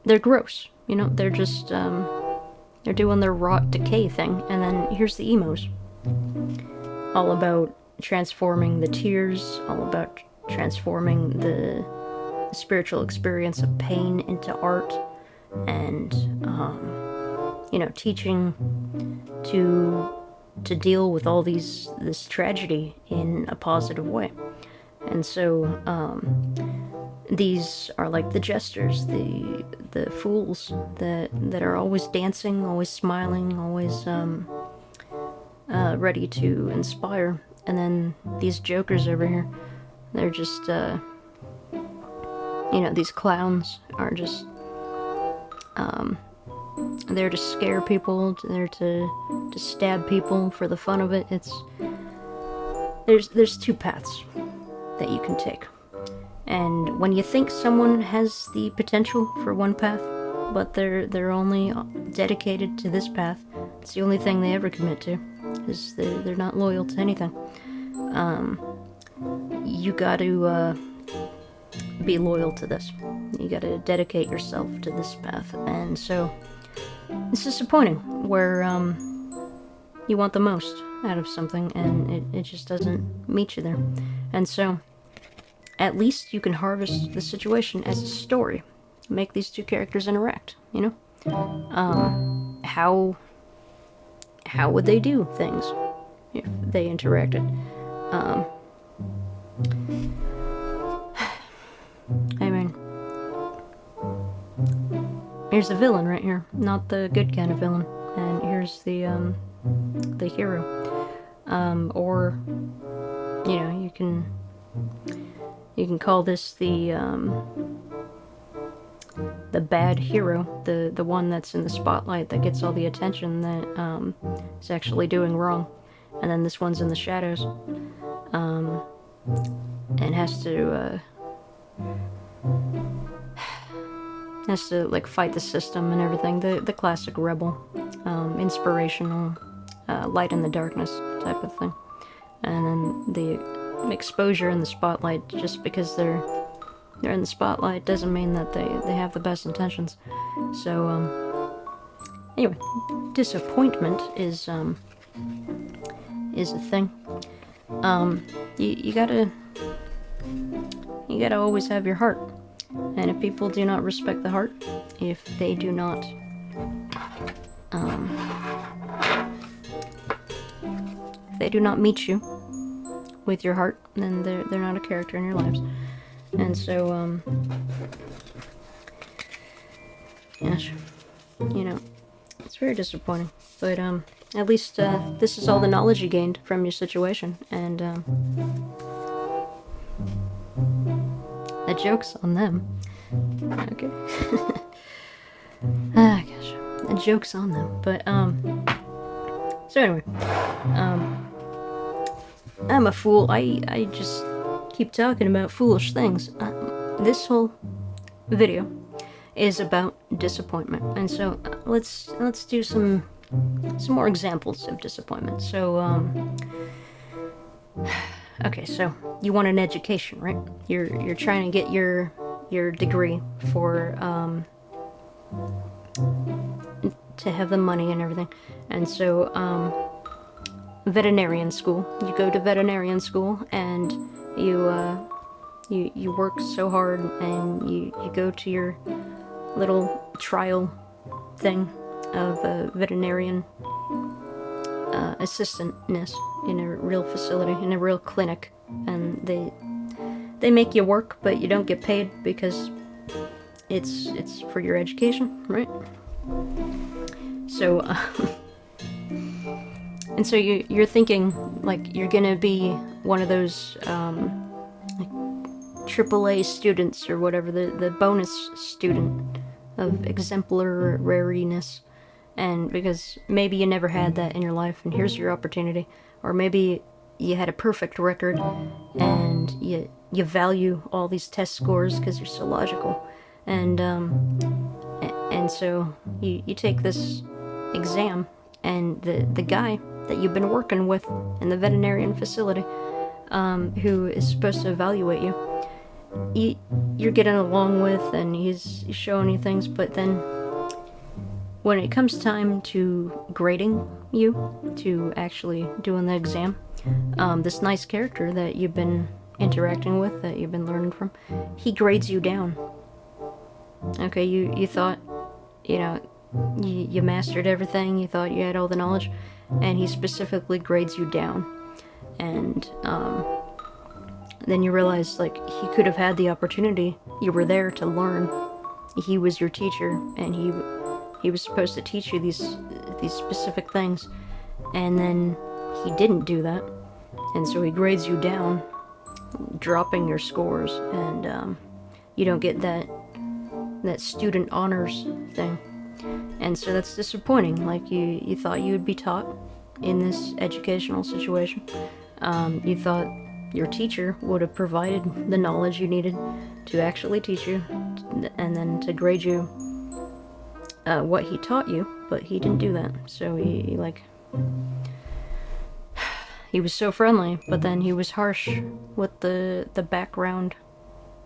they're gross, you know. They're just they're doing their rot decay thing. And then here's the emos, all about transforming the tears, all about transforming the spiritual experience of pain into art, and you know, teaching to deal with all this tragedy in a positive way. And so these are like the jEsTeRs, the fools that are always dancing, always smiling, always ready to inspire. And then these jokers over here, they're just you know, these clowns are just there to scare people, there to stab people for the fun of it. There's two paths that you can take. And when you think someone has the potential for one path, but they're only dedicated to this path, it's the only thing they ever commit to, is they're not loyal to anything. You got to be loyal to this. You got to dedicate yourself to this path. And so it's disappointing where you want the most out of something and it just doesn't meet you there. And so at least you can harvest the situation as a story. Make these two characters interact, you know? How would they do things if they interacted? I mean, here's the villain right here, not the good kind of villain, and here's the hero. Or, you know, you can call this the bad hero, the one that's in the spotlight that gets all the attention, that is actually doing wrong, and then this one's in the shadows, and has to like fight the system and everything. The classic rebel, inspirational, light in the darkness type of thing. And then the exposure in the spotlight, just because they're in the spotlight doesn't mean that they have the best intentions. So anyway, disappointment is a thing. You gotta always have your heart. And if people do not respect the heart, if they do not meet you with your heart, then they're not a character in your lives. And so yes, you know, it's very disappointing. But at least this is all the knowledge you gained from your situation, and the joke's on them. Okay. Ah, gosh. The joke's on them. But, so anyway. I'm a fool. I just keep talking about foolish things. This whole video is about disappointment. And so, let's do some more examples of disappointment. So, okay, so you want an education, right? You're trying to get your degree for to have the money and everything. And so veterinarian school. You go to veterinarian school and you work so hard, and you go to your little trial thing of a veterinarian assistantness in a real facility, in a real clinic, and they make you work, but you don't get paid because it's for your education, right? So And so you're thinking, like, you're gonna be one of those, like, AAA students or whatever, the bonus student of exemplariness. And because maybe you never had that in your life, and here's your opportunity. Or maybe you had a perfect record, and you value all these test scores because you're so logical. And so you take this exam, and the guy that you've been working with in the veterinarian facility, who is supposed to evaluate you, you're getting along with, and he's showing you things, but then when it comes time to grading you, to actually doing the exam, this nice character that you've been interacting with, that you've been learning from, he grades you down. Okay, you thought, you mastered everything, you thought you had all the knowledge, and he specifically grades you down. And then you realize, like, he could have had the opportunity. You were there to learn. He was your teacher, and he was supposed to teach you these specific things, and then he didn't do that, and so he grades you down, dropping your scores, and you don't get that student honors thing. And so that's disappointing. Like, you thought you would be taught in this educational situation. You thought your teacher would have provided the knowledge you needed to actually teach you, and then to grade you what he taught you, but he didn't do that. So he was so friendly, but then he was harsh with the background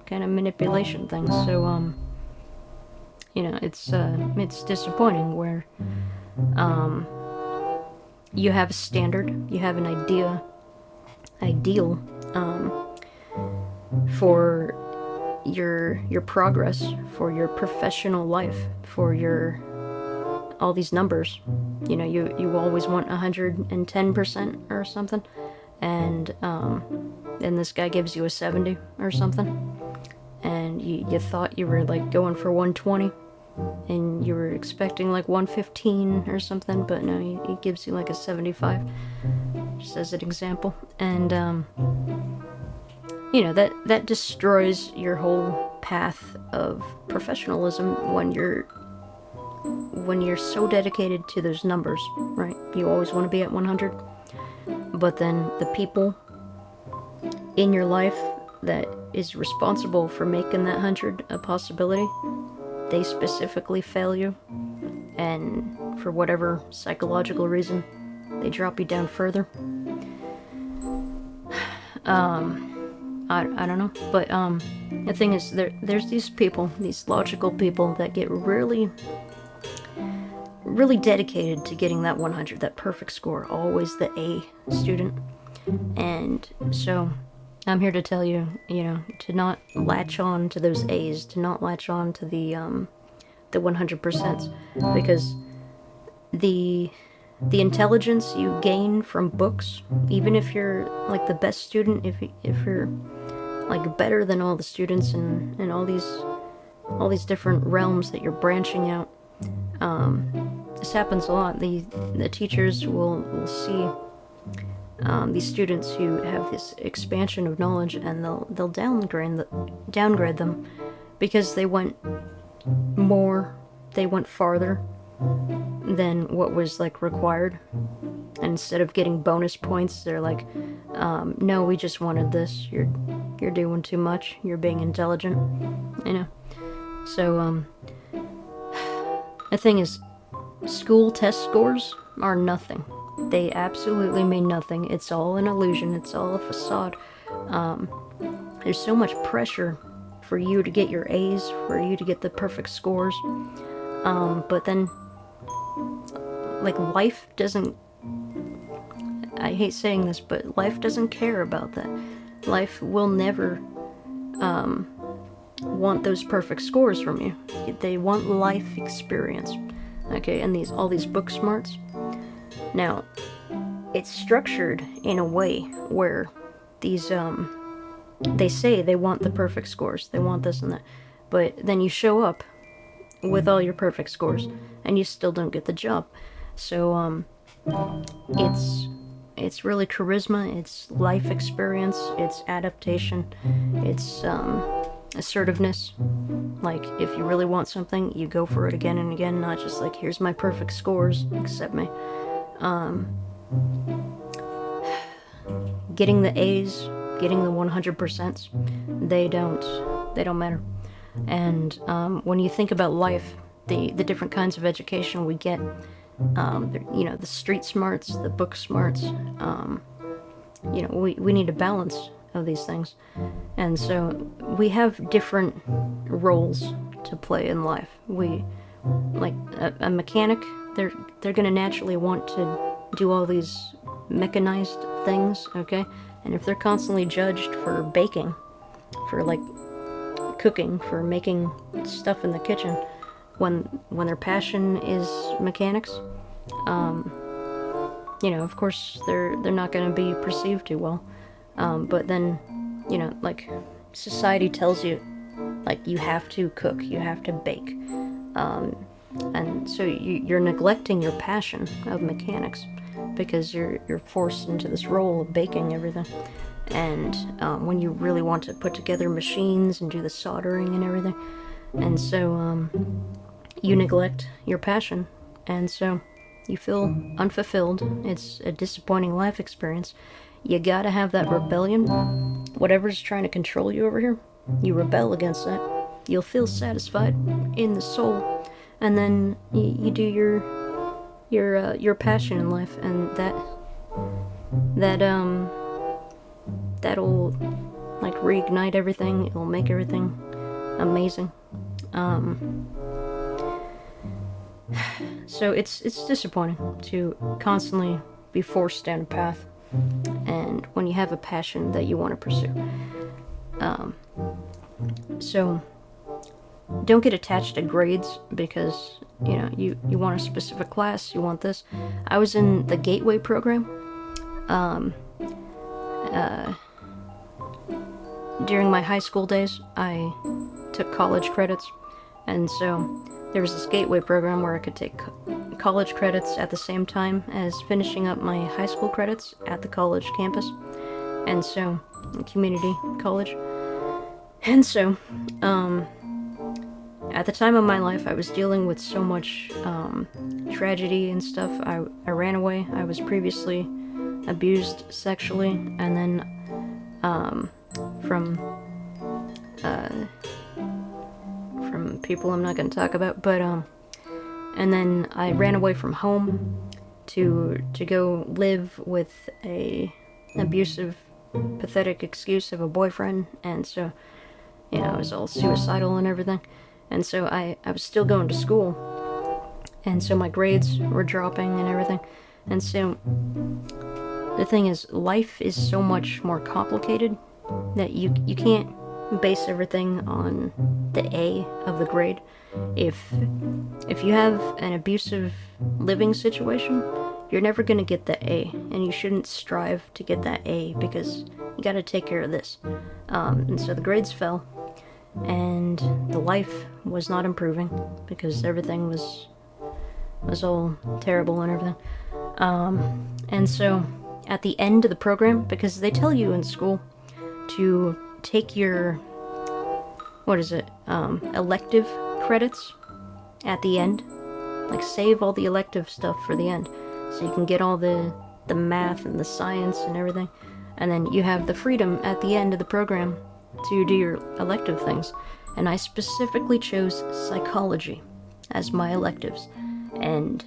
kind of manipulation things. So it's disappointing where you have a standard, you have an ideal for your progress, for your professional life, for all these numbers. You always want 110% or something, and this guy gives you a 70 or something, and you thought you were like going for 120, and you were expecting like 115 or something, but no, he gives you like a 75, just as an example. And that destroys your whole path of professionalism when you're so dedicated to those numbers, right? You always want to be at 100, but then the people in your life that is responsible for making that 100 a possibility, they specifically fail you, and for whatever psychological reason, they drop you down further. I don't know, but the thing is, there's these people, these logical people, that get really dedicated to getting that 100, that perfect score, always the A student. And so I'm here to tell you, to not latch on to those A's, to not latch on to the 100%, because the intelligence you gain from books, even if you're like the best student, if you're like better than all the students in all these different realms that you're branching out, this happens a lot. The teachers will see these students who have this expansion of knowledge, and they'll downgrade them because they went farther than what was like required. And instead of getting bonus points, they're like, no, we just wanted this. You're doing too much. You're being intelligent, So the thing is, school test scores are nothing. They absolutely mean nothing. It's all an illusion. It's all a facade. There's so much pressure for you to get your A's, for you to get the perfect scores. But then, like, life doesn't, I hate saying this, but life doesn't care about that. Life will never want those perfect scores from you. They want life experience. Okay, and all these book smarts. Now, it's structured in a way where these, they say they want the perfect scores, they want this and that, but then you show up with all your perfect scores, and you still don't get the job. So, it's really charisma, it's life experience, it's adaptation, it's assertiveness. Like, if you really want something, you go for it again and again, not just like, here's my perfect scores, accept me. Getting the A's, getting the 100%s, they don't matter. And when you think about life, the different kinds of education we get, you know, the street smarts, the book smarts, you know, we need a balance of these things. And so we have different roles to play in life. We, like a mechanic, they're gonna naturally want to do all these mechanized things, okay? And if they're constantly judged for baking, for like cooking, for making stuff in the kitchen, when their passion is mechanics, you know, of course they're not going to be perceived too well. But then, you know, like, society tells you, like, you have to cook, you have to bake, and so you're neglecting your passion of mechanics because you're forced into this role of baking everything. And when you really want to put together machines and do the soldering and everything, and so you neglect your passion, and so you feel unfulfilled. It's a disappointing life experience. You gotta have that rebellion. Whatever's trying to control you over here, you rebel against that. You'll feel satisfied in the soul, and then you do your passion in life, and that'll like reignite everything. It'll make everything amazing. So it's disappointing to constantly be forced down a path, and when you have a passion that you want to pursue. So don't get attached to grades because, you know, you want a specific class, you want this. I was in the Gateway program. During my high school days, I took college credits, and so there was this Gateway program where I could take college credits at the same time as finishing up my high school credits at the college campus, and so, community college. And so, at the time of my life, I was dealing with so much tragedy and stuff. I ran away. I was previously abused sexually, and then from people I'm not going to talk about, but and then I ran away from home to go live with a abusive, pathetic excuse of a boyfriend, and so, you know, I was all suicidal and everything, and so I was still going to school, and so my grades were dropping and everything, and so the thing is, life is so much more complicated that you can't base everything on the A of the grade. If you have an abusive living situation, you're never going to get the A, and you shouldn't strive to get that A because you got to take care of this. And so the grades fell, and the life was not improving because everything was all terrible and everything. And so at the end of the program, because they tell you in school to take your, elective credits at the end. Like, save all the elective stuff for the end, so you can get all the math and the science and everything. And then you have the freedom at the end of the program to do your elective things. And I specifically chose psychology as my electives. And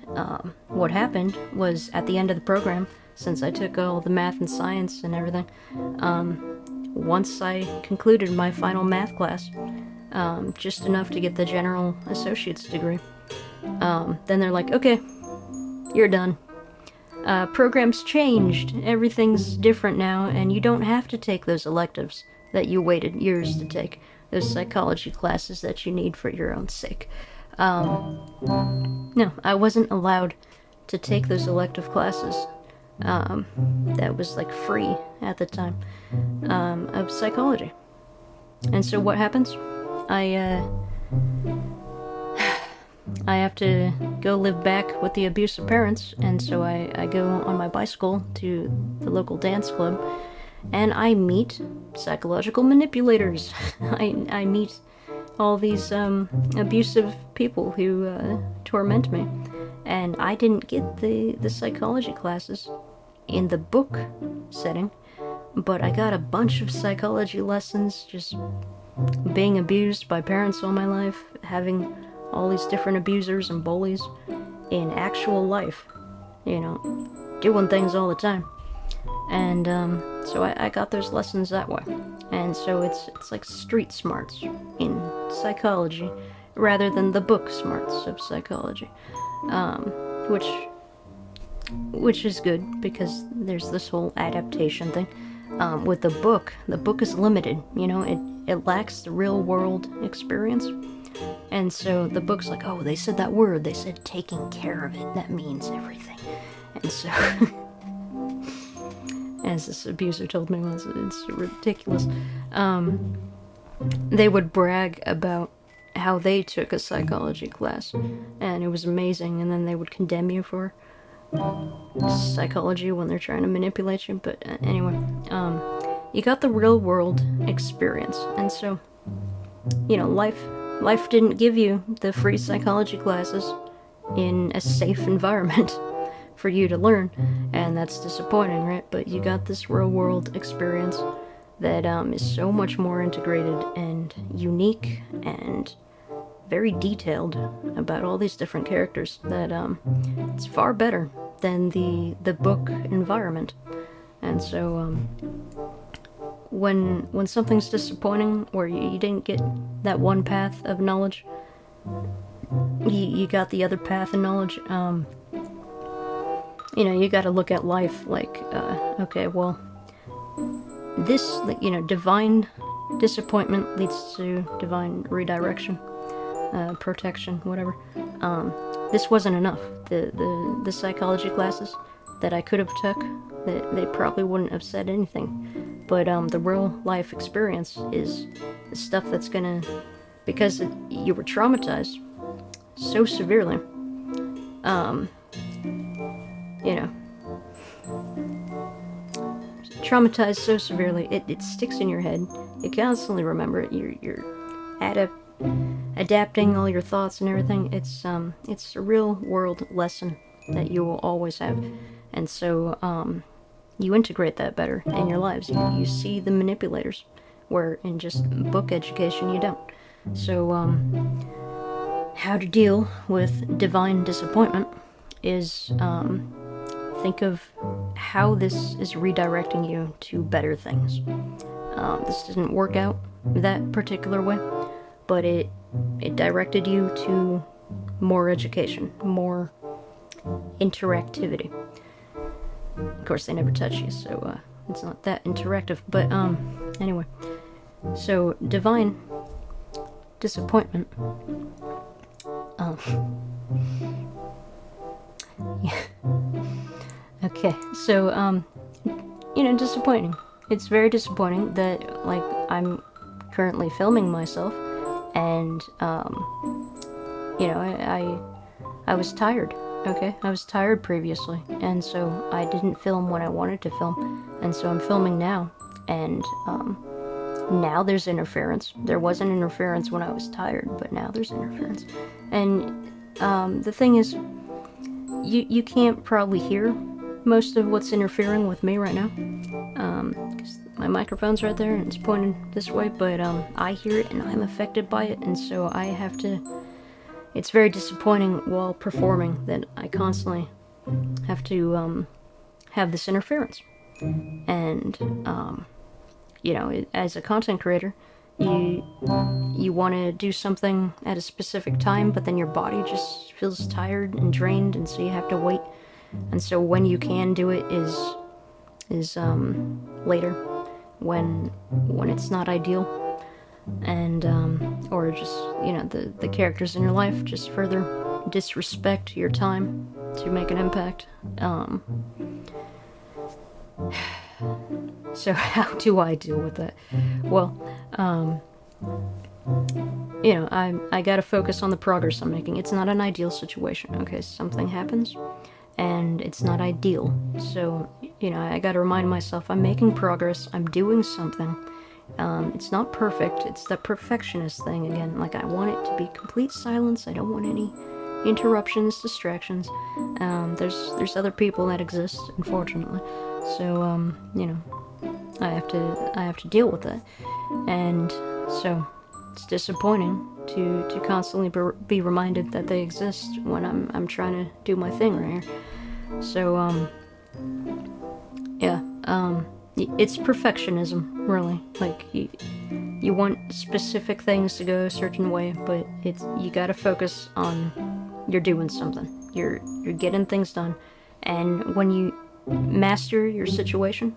what happened was, at the end of the program, since I took all the math and science and everything, once I concluded my final math class, just enough to get the general associate's degree, then they're like, okay, you're done. Program's changed, everything's different now, and you don't have to take those electives that you waited years to take, those psychology classes that you need for your own sake. No, I wasn't allowed to take those elective classes. That was like free at the time, of psychology. I have to go live back with the abusive parents, and so I go on my bicycle to the local dance club, and I meet psychological manipulators. I meet all these abusive people who torment me, and I didn't get the psychology classes in the book setting, but I got a bunch of psychology lessons just being abused by parents all my life, having all these different abusers and bullies in actual life, you know, doing things all the time. And so I got those lessons that way. And so it's like street smarts in psychology rather than the book smarts of psychology, which is good because there's this whole adaptation thing. With the book is limited, you know, it lacks the real world experience. And so the book's like, oh, they said that word, they said taking care of it, that means everything. And so, as this abuser told me once, it's ridiculous. They would brag about how they took a psychology class, and it was amazing, and then they would condemn you for psychology when they're trying to manipulate you. But anyway, you got the real world experience, and so, you know, life didn't give you the free psychology classes in a safe environment for you to learn, and that's disappointing, right? But you got this real world experience that is so much more integrated and unique and very detailed about all these different characters that it's far better than the book environment. And so when something's disappointing or you didn't get that one path of knowledge, you got the other path of knowledge, you know, you got to look at life like, okay, well, this, you know, divine disappointment leads to divine redirection, protection, whatever. This wasn't enough. The psychology classes that I could have took, they probably wouldn't have said anything. But the real life experience is the stuff that's gonna, because you were traumatized so severely, you know, traumatized so severely, it sticks in your head. You constantly remember it. You're adapting all your thoughts and everything. It's a real world lesson that you will always have, and so you integrate that better in your lives. You see the manipulators, where in just book education you don't. So how to deal with divine disappointment is think of how this is redirecting you to better things. This didn't work out that particular way, but it directed you to more education, more interactivity. Of course, they never touch you, so it's not that interactive. But anyway, so divine disappointment. Yeah. Okay, so you know, disappointing. It's very disappointing that, like, I'm currently filming myself, and you know, I was tired. Okay, I was tired previously, and so I didn't film when I wanted to film, and so I'm filming now, and now there's interference. There wasn't interference when I was tired, but now there's interference. And the thing is, you can't probably hear most of what's interfering with me right now, because my microphone's right there and it's pointed this way, but I hear it and I'm affected by it, and so I have to, it's very disappointing while performing that I constantly have to have this interference. And you know, as a content creator, you want to do something at a specific time, but then your body just feels tired and drained, and so you have to wait. And so when you can do it is later, when it's not ideal, and or just, you know, the characters in your life just further disrespect your time to make an impact. So how do I deal with that? Well, you know, I gotta focus on the progress I'm making. It's not an ideal situation, okay? Something happens, and it's not ideal. So, you know, I gotta remind myself I'm making progress, I'm doing something. It's not perfect, it's the perfectionist thing again. Like, I want it to be complete silence, I don't want any interruptions, distractions. There's other people that exist, unfortunately. So, you know, I have to deal with that. And so it's disappointing to constantly be reminded that they exist when I'm trying to do my thing right here. So, yeah, it's perfectionism, really. Like, you want specific things to go a certain way, but you gotta focus on you're doing something. You're getting things done. And when you master your situation,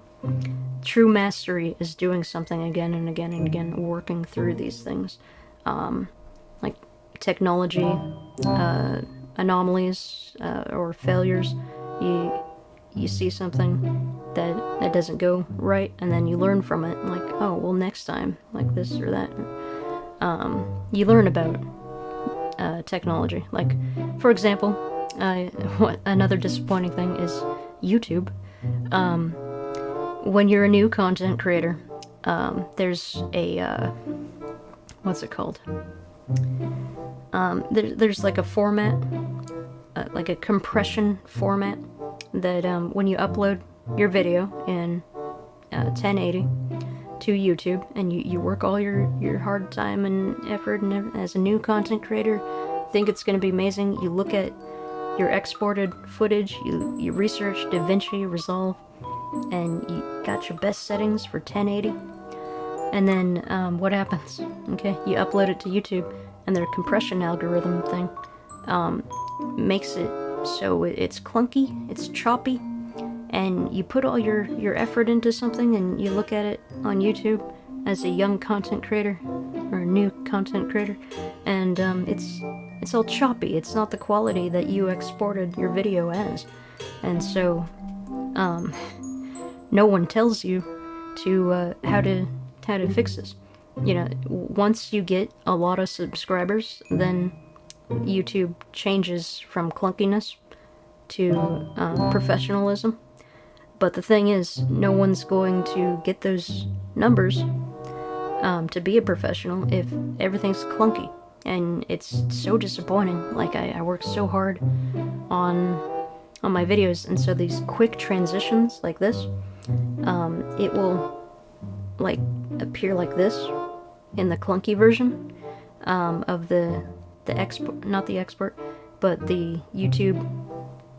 true mastery is doing something again and again and again, working through these things. Like technology, anomalies, or failures. You see something that doesn't go right, and then you learn from it, like, oh, well, next time, like this or that. You learn about technology. Like, for example, what another disappointing thing is YouTube. When you're a new content creator, there's a what's it called? There's like a format, like a compression format that when you upload your video in 1080 to YouTube, and you work all your hard time and effort, and as a new content creator, think it's going to be amazing. You look at your exported footage, you research DaVinci Resolve, and you got your best settings for 1080. And then what happens? Okay, you upload it to YouTube, and their compression algorithm thing makes it so it's clunky, it's choppy, and you put all your effort into something, and you look at it on YouTube as a young content creator or a new content creator, and it's all choppy. It's not the quality that you exported your video as, and so no one tells you to how to fix this. You know, once you get a lot of subscribers, then YouTube changes from clunkiness to professionalism. But the thing is, no one's going to get those numbers to be a professional if everything's clunky. And it's so disappointing. Like, I worked so hard on my videos, and so these quick transitions like this, it will like appear like this in the clunky version of the export, not the export, but the YouTube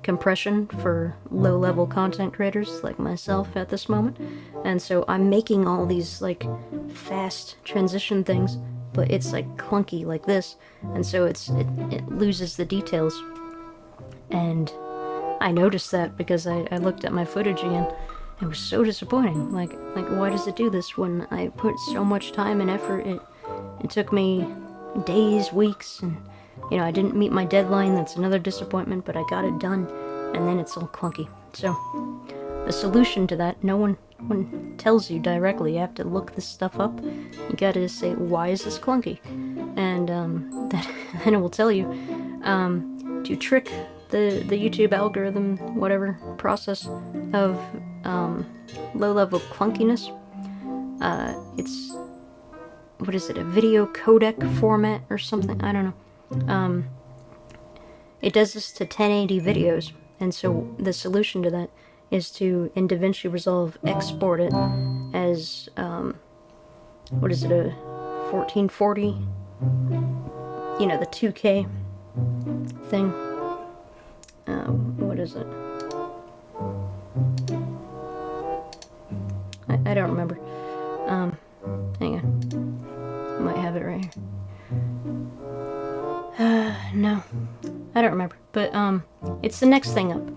compression for low-level content creators like myself at this moment. And so I'm making all these like fast transition things, but it's like clunky like this, and so it loses the details. And I noticed that because I looked at my footage again. It was so disappointing. Like why does it do this when I put so much time and effort? It took me days, weeks, and you know, I didn't meet my deadline. That's another disappointment, but I got it done, and then it's all clunky. So the solution to that, no one tells you directly. You have to look this stuff up. You gotta say, why is this clunky? And then it will tell you to trick the YouTube algorithm, whatever process of low-level clunkiness. It's, what is it, a video codec format or something? I don't know. It does this to 1080 videos, and so the solution to that is to, in DaVinci Resolve, export it as, what is it, a 1440? You know, the 2K thing. What is it? I don't remember. Hang on. I might have it right here. No. I don't remember. But, it's the next thing up.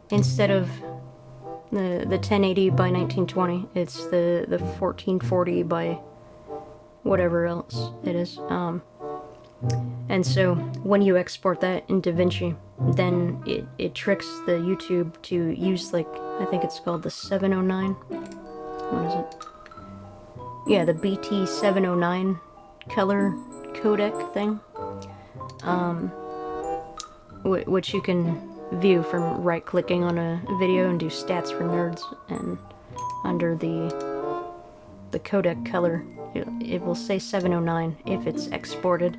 Instead of the 1080 by 1920, it's the 1440 by whatever else it is. And so when you export that in DaVinci, then it tricks the YouTube to use, like, I think it's called the 709. What is it? yeah, the BT709 color codec thing, which you can view from right-clicking on a video and do stats for nerds, and under the codec color, it will say 709 if it's exported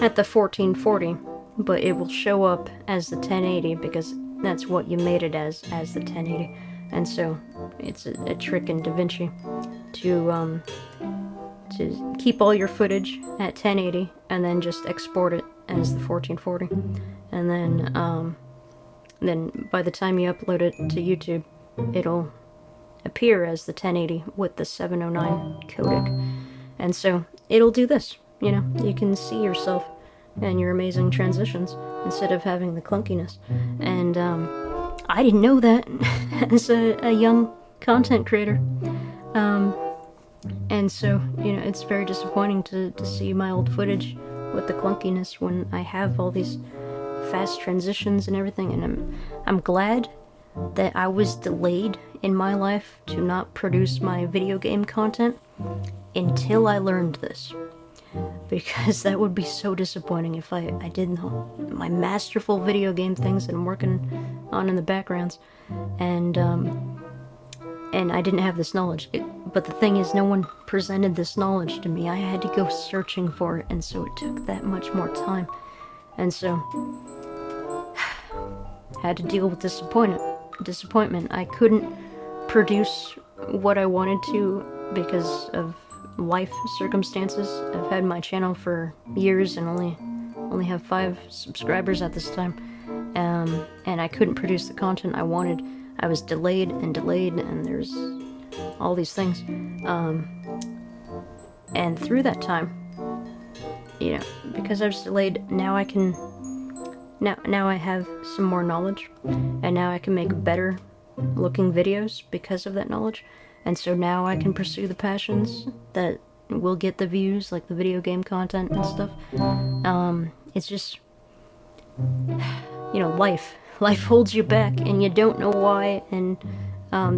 at the 1440, but it will show up as the 1080 because that's what you made it as the 1080. And so it's a trick in DaVinci to keep all your footage at 1080 and then just export it as the 1440. And then by the time you upload it to YouTube, it'll appear as the 1080 with the 709 codec. And so it'll do this, you know, you can see yourself and your amazing transitions instead of having the clunkiness. And I didn't know that as a young content creator. And so, you know, it's very disappointing to see my old footage with the clunkiness when I have all these fast transitions and everything. And I'm glad that I was delayed in my life to not produce my video game content until I learned this. Because that would be so disappointing if I did my masterful video game things that I'm working on in the backgrounds, and I didn't have this knowledge. But the thing is, no one presented this knowledge to me. I had to go searching for it, and so it took that much more time. And so, I had to deal with disappointment. I couldn't produce what I wanted to because of life circumstances. I've had my channel for years and only have 5 subscribers at this time, and I couldn't produce the content I wanted. I was delayed, and there's all these things, and through that time, you know, because I was delayed, now I can now I have some more knowledge, and now I can make better looking videos because of that knowledge. And so now I can pursue the passions that will get the views, like the video game content and stuff. It's just, you know, life holds you back, and you don't know why, and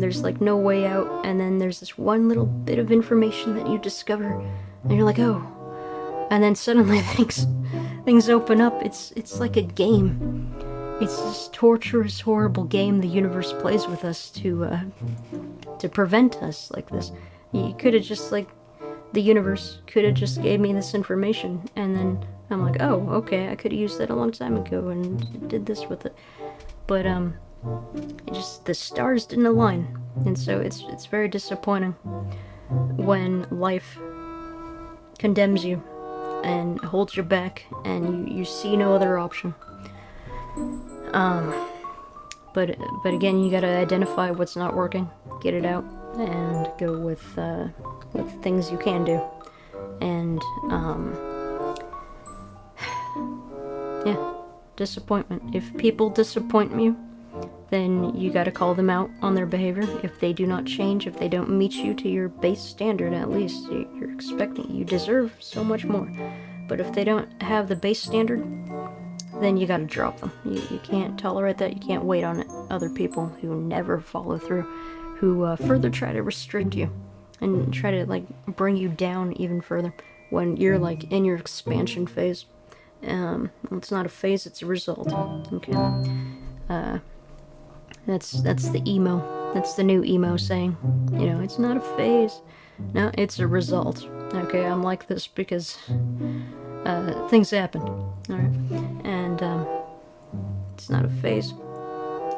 there's like no way out, and then there's this one little bit of information that you discover, and you're like, oh, and then suddenly things open up. It's like a game. It's this torturous, horrible game the universe plays with us to prevent us like this. You could have just, like, the universe could have just gave me this information, and then I'm like, oh, okay, I could have used that a long time ago and did this with it. But the stars didn't align, and so it's very disappointing when life condemns you and holds you back, and you see no other option. But again, you gotta identify what's not working, get it out, and go with things you can do. And yeah, disappointment. If people disappoint you, then you gotta call them out on their behavior. If they do not change, if they don't meet you to your base standard, at least you're expecting, you deserve so much more. But if they don't have the base standard, then you gotta drop them. You can't tolerate that. You can't wait on other people who never follow through, who further try to restrict you and try to, like, bring you down even further when you're, like, in your expansion phase. It's not a phase, it's a result. Okay. That's the emo. That's the new emo saying. You know, it's not a phase. No, it's a result. Okay, I'm like this because things happen. Alright. And it's not a phase.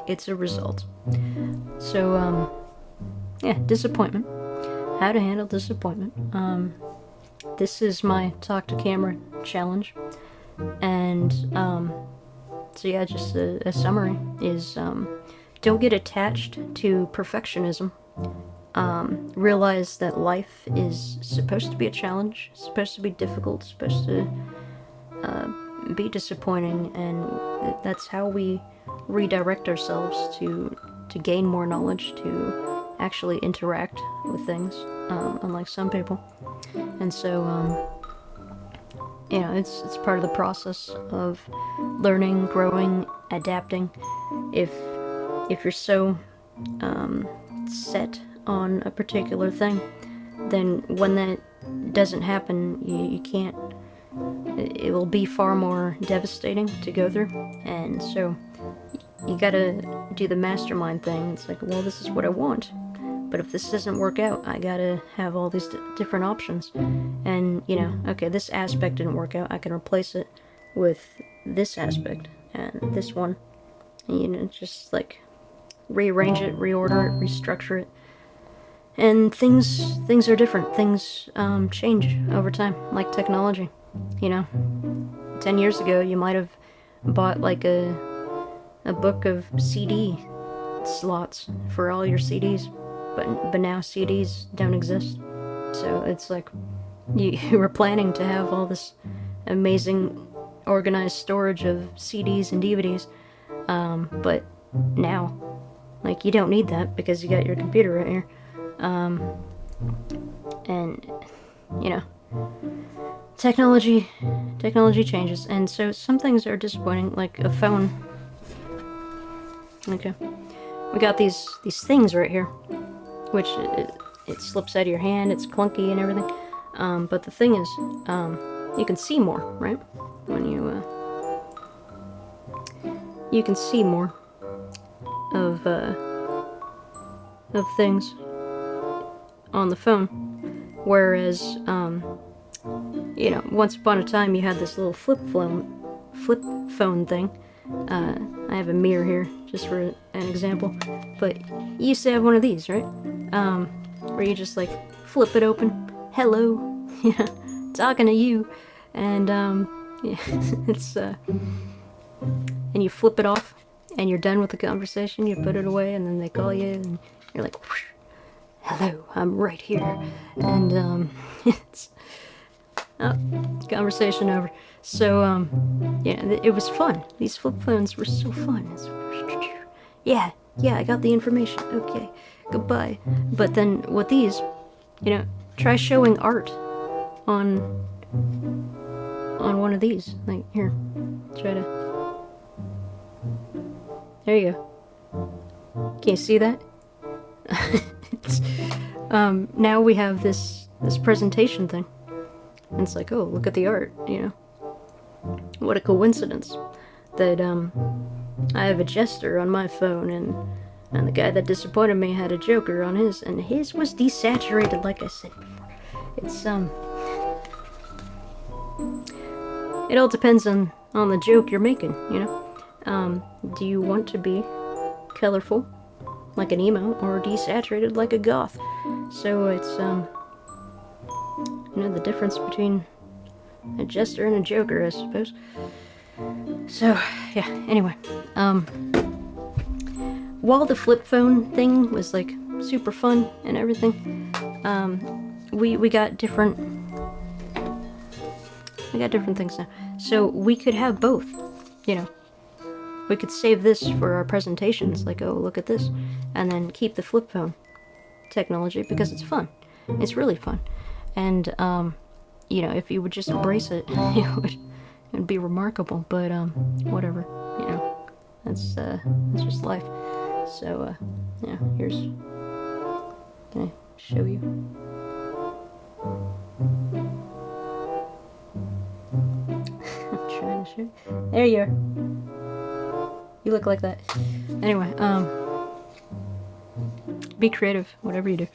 It's a result. So, yeah, disappointment. How to handle disappointment. This is my talk to camera challenge. And, so yeah, just a summary is, don't get attached to perfectionism. Realize that life is supposed to be a challenge, supposed to be difficult, supposed to be disappointing, and that's how we redirect ourselves to gain more knowledge, to actually interact with things, unlike some people. And so, you know, it's part of the process of learning, growing, adapting. If you're so set on a particular thing, then when that doesn't happen, you can't, it will be far more devastating to go through. And so you gotta do the mastermind thing. It's like, well, this is what I want, but if this doesn't work out, I gotta have all these different options. And, you know, okay, this aspect didn't work out, I can replace it with this aspect and this one. And, you know, just like rearrange it, reorder it, restructure it. And things are different. Things change over time, like technology. You know, 10 years ago, you might have bought like a book of CD slots for all your CDs, but now CDs don't exist. So it's like you were planning to have all this amazing organized storage of CDs and DVDs, but now, like, you don't need that because you got your computer right here. And, you know, technology changes, and so some things are disappointing, like a phone. Okay, we got these things right here, which it slips out of your hand, it's clunky and everything, but the thing is, you can see more, right? When you can see more of things on the phone, whereas you know, once upon a time you had this little flip phone thing. I have a mirror here just for an example, but you used to have one of these, right? Where you just like flip it open, hello, yeah, talking to you, and yeah, it's and you flip it off, and you're done with the conversation. You put it away, and then they call you, and you're like, whoosh, hello, I'm right here, and it's conversation over. So yeah, it was fun. These flip phones were so fun. Yeah, I got the information. Okay, goodbye. But then with these, you know, try showing art on one of these. Like, here, try to. There you go. Can you see that? It's, now we have this presentation thing. And it's like, oh, look at the art, you know. What a coincidence that I have a jEsTer on my phone, and the guy that disappointed me had a Joker on his, and his was desaturated, like I said before. It's it all depends on the joke you're making, you know. Do you want to be colorful like an emo, or desaturated like a goth? So it's you know, the difference between a jEsTer and a Joker, I suppose. So, yeah, anyway. While the flip phone thing was, like, super fun and everything, we got different things now. So we could have both, you know. We could save this for our presentations, like, oh, look at this, and then keep the flip phone technology because it's fun. It's really fun. And, you know, if you would just embrace it, it'd be remarkable. But, whatever, you know, that's just life. So, yeah, here's, can I show you? I'm trying to show you. There you are. You look like that. Anyway, be creative, whatever you do.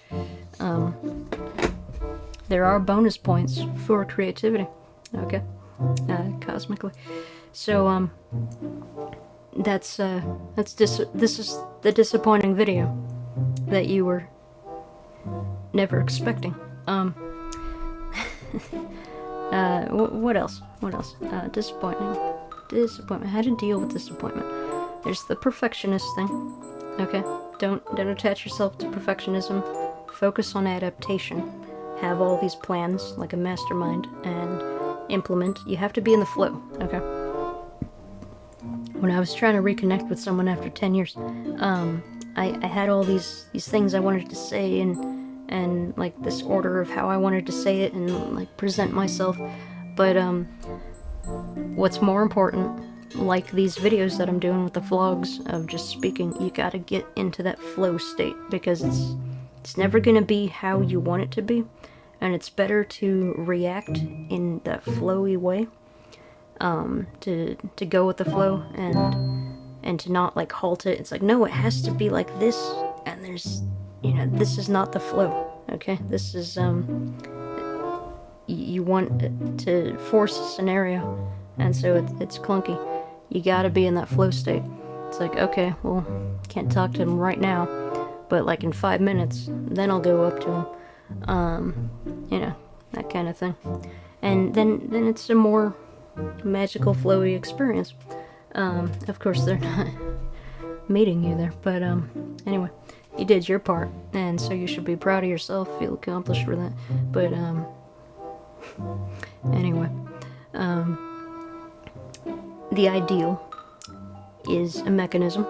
There are bonus points for creativity, okay, cosmically. So, this is the disappointing video that you were never expecting. What else? Disappointment. How to deal with disappointment. There's the perfectionist thing, okay? Don't attach yourself to perfectionism. Focus on adaptation. Have all these plans like a mastermind and implement. You have to be in the flow, okay? When I was trying to reconnect with someone after 10 years, I had all these things I wanted to say, and like this order of how I wanted to say it and like present myself. But what's more important, like these videos that I'm doing with the vlogs of just speaking, you gotta get into that flow state, because It's never gonna be how you want it to be, and it's better to react in that flowy way, to go with the flow and to not like halt it. It's like, no, it has to be like this, and there's, this is not the flow. Okay, this is you want to force a scenario, and so it's clunky. You gotta be in that flow state. It's like, okay, well, can't talk to him right now, but like in 5 minutes, then I'll go up to him. That kind of thing. And then it's a more magical, flowy experience. Of course, they're not meeting you there, but anyway, you did your part, and so you should be proud of yourself, feel accomplished for that. But anyway, the ideal is a mechanism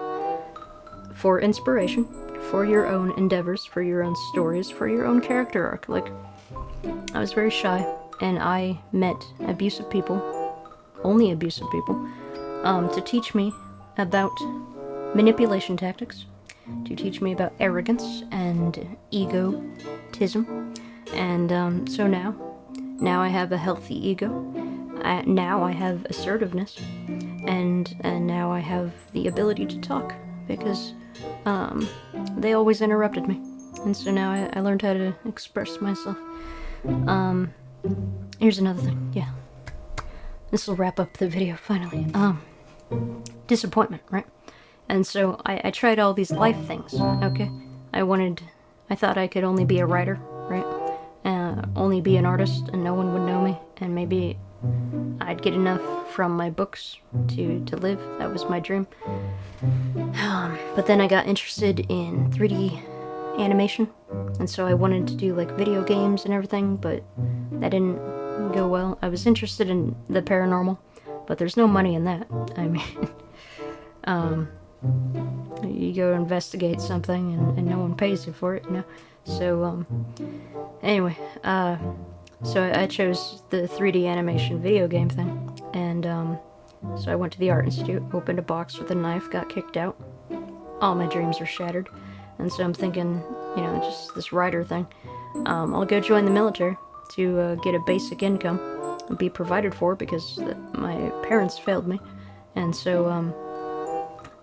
for inspiration, for your own endeavors, for your own stories, for your own character arc. Like, I was very shy, and I met abusive people, only abusive people, to teach me about manipulation tactics, to teach me about arrogance and egotism, and so now I have a healthy ego. Now I have assertiveness, and now I have the ability to talk, because they always interrupted me, and so now I learned how to express myself. Here's another thing. Yeah, this will wrap up the video finally. Disappointment, right? And so I tried all these life things. Okay, I thought I could only be a writer, right? Only be an artist, and no one would know me, and maybe I'd get enough from my books to live. That was my dream. But then I got interested in 3D animation, and so I wanted to do like video games and everything, but that didn't go well. I was interested in the paranormal, but there's no money in that. I mean, you go investigate something and no one pays you for it, So, anyway, so I chose the 3D animation video game thing, and so I went to the Art Institute, opened a box with a knife, got kicked out. All my dreams are shattered, and so I'm thinking, just this writer thing. I'll go join the military to get a basic income and be provided for, because my parents failed me, and so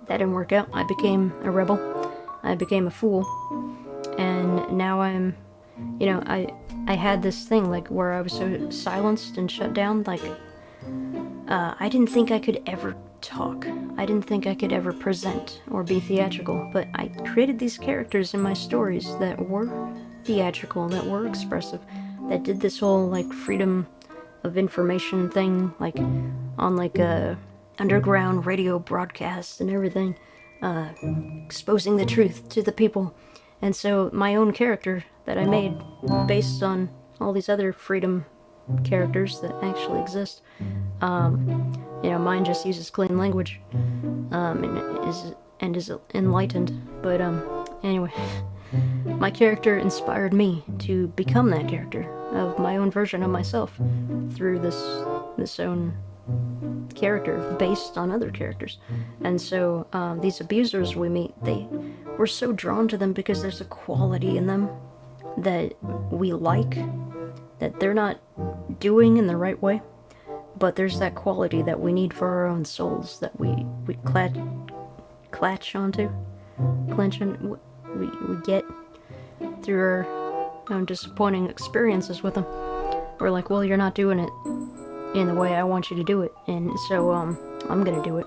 that didn't work out. I became a rebel. I became a fool, and now I'm, I had this thing like where I was so silenced and shut down. Like, I didn't think I could ever talk. I didn't think I could ever present or be theatrical, but I created these characters in my stories that were theatrical, that were expressive, that did this whole like freedom of information thing, like on like a underground radio broadcast and everything, exposing the truth to the people. And so my own character that I made based on all these other freedom characters that actually exist, mine just uses clean language, and is enlightened. But anyway, my character inspired me to become that character of my own version of myself through this own character based on other characters. And so these abusers we meet, we're so drawn to them because there's a quality in them that we like, that they're not doing in the right way, but there's that quality that we need for our own souls, that we clench on, we get through our own disappointing experiences with them. We're like, well, you're not doing it in the way I want you to do it, and so I'm gonna do it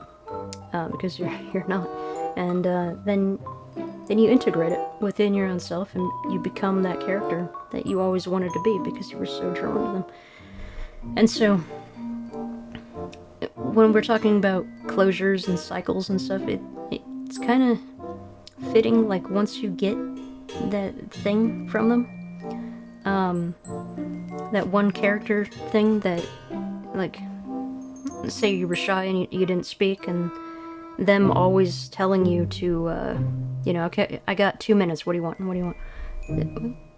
because you're not. And then you integrate it within your own self, and you become that character that you always wanted to be because you were so drawn to them. And so when we're talking about closures and cycles and stuff, it's kind of fitting, like once you get that thing from them, that one character thing that, like, say you were shy and you didn't speak, and them always telling you to, okay, I got 2 minutes, what do you want?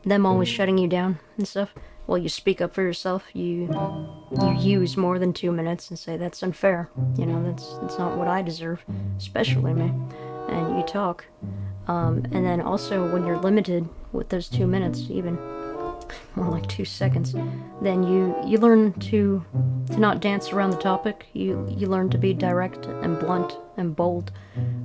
Them always shutting you down and stuff. Well, you speak up for yourself, you use more than 2 minutes and say, that's unfair, that's not what I deserve, especially me, and you talk. And then also when you're limited with those 2 minutes, even more like 2 seconds, then you learn to not dance around the topic. You learn to be direct and blunt and bold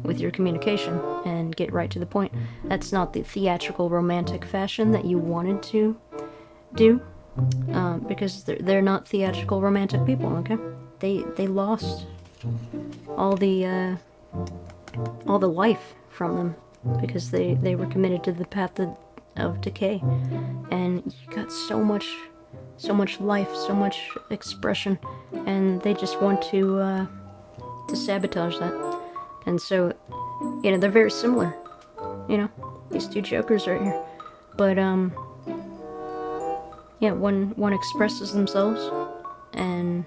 with your communication and get right to the point. That's not the theatrical romantic fashion that you wanted to do, because they're not theatrical romantic people. Okay, they lost all the life from them because they were committed to the path of decay, and you got so much life, so much expression, and they just want to sabotage that. And so, they're very similar, these two jokers right here, but one expresses themselves and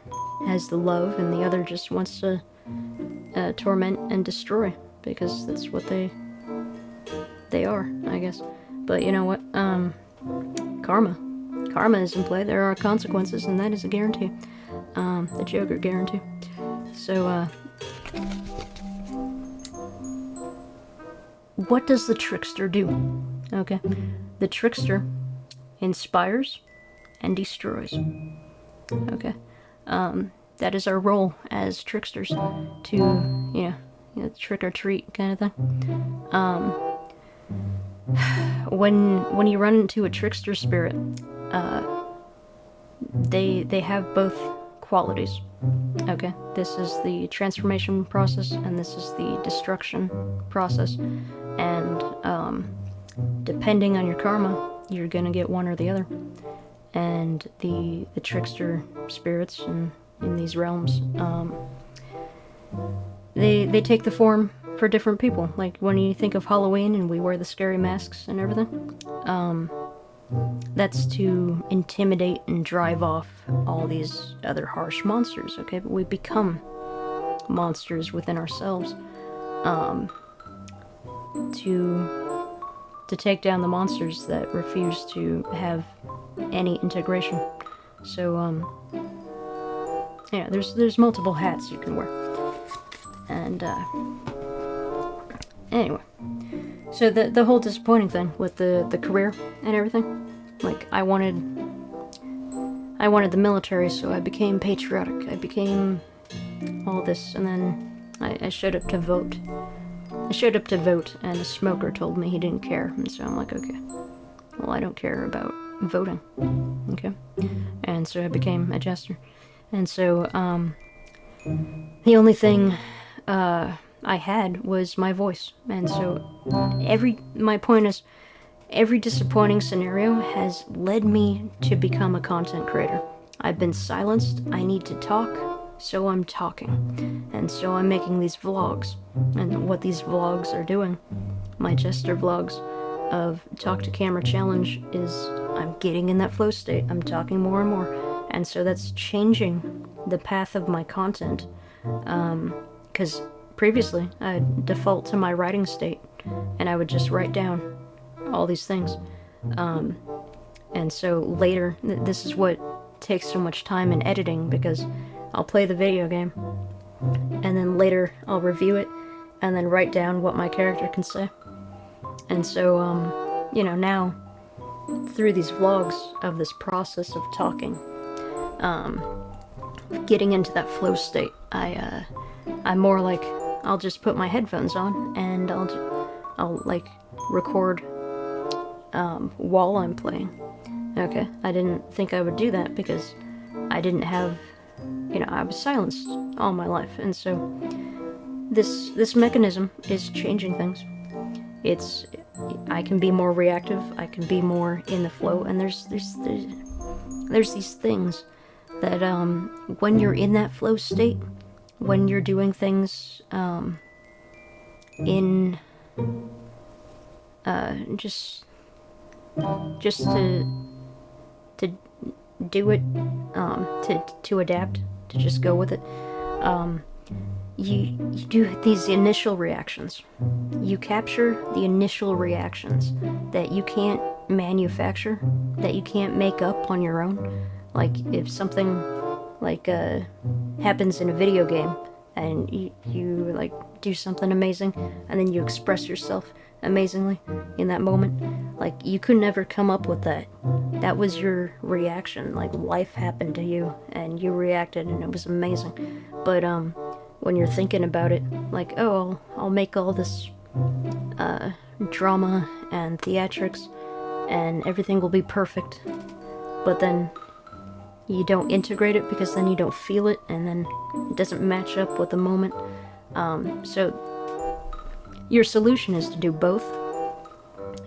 has the love, and the other just wants to torment and destroy, because that's what they are, I guess. But you know what? Karma is in play. There are consequences, and that is a guarantee. The Joker guarantee. So, what does the Trickster do? Okay, the Trickster inspires and destroys. Okay, that is our role as tricksters, to trick or treat kind of thing. When you run into a trickster spirit, they have both qualities. Okay, this is the transformation process, and this is the destruction process. And depending on your karma, you're gonna get one or the other. And the trickster spirits in these realms, they take the form for different people. Like when you think of Halloween and we wear the scary masks and everything, that's to intimidate and drive off all these other harsh monsters, okay? But we become monsters within ourselves, to take down the monsters that refuse to have any integration. So, there's multiple hats you can wear. And, anyway. So the whole disappointing thing with the career and everything, like I wanted the military, so I became patriotic. I became all this, and then I showed up to vote. I showed up to vote, and a smoker told me he didn't care, and so I'm like, okay, well, I don't care about voting, okay? And so I became a jester. And so, the only thing I had was my voice. And so my point is, every disappointing scenario has led me to become a content creator. I've been silenced, I need to talk, so I'm talking. And so I'm making these vlogs. And what these vlogs are doing, my jester vlogs of Talk to Camera Challenge, is I'm getting in that flow state. I'm talking more and more. And so that's changing the path of my content. Because previously, I'd default to my writing state, and I would just write down all these things. And so later, this is what takes so much time in editing, because I'll play the video game, and then later I'll review it, and then write down what my character can say. And so, now, through these vlogs of this process of talking, getting into that flow state, I'm more like, I'll just put my headphones on, and I'll like record while I'm playing. Okay, I didn't think I would do that because I didn't have, I was silenced all my life, and so this mechanism is changing things. I can be more reactive, I can be more in the flow, and there's these things that when you're in that flow state, when you're doing things in just to do it, to adapt, to just go with it, you do these initial reactions. You capture the initial reactions that you can't manufacture, that you can't make up on your own. Like if something like happens in a video game, and you like do something amazing, and then you express yourself, amazingly in that moment. Like, you could never come up with that. That was your reaction. Like, life happened to you and you reacted and it was amazing. But when you're thinking about it, like, oh, I'll make all this drama and theatrics and everything will be perfect, but then you don't integrate it because then you don't feel it, and then it doesn't match up with the moment. So your solution is to do both,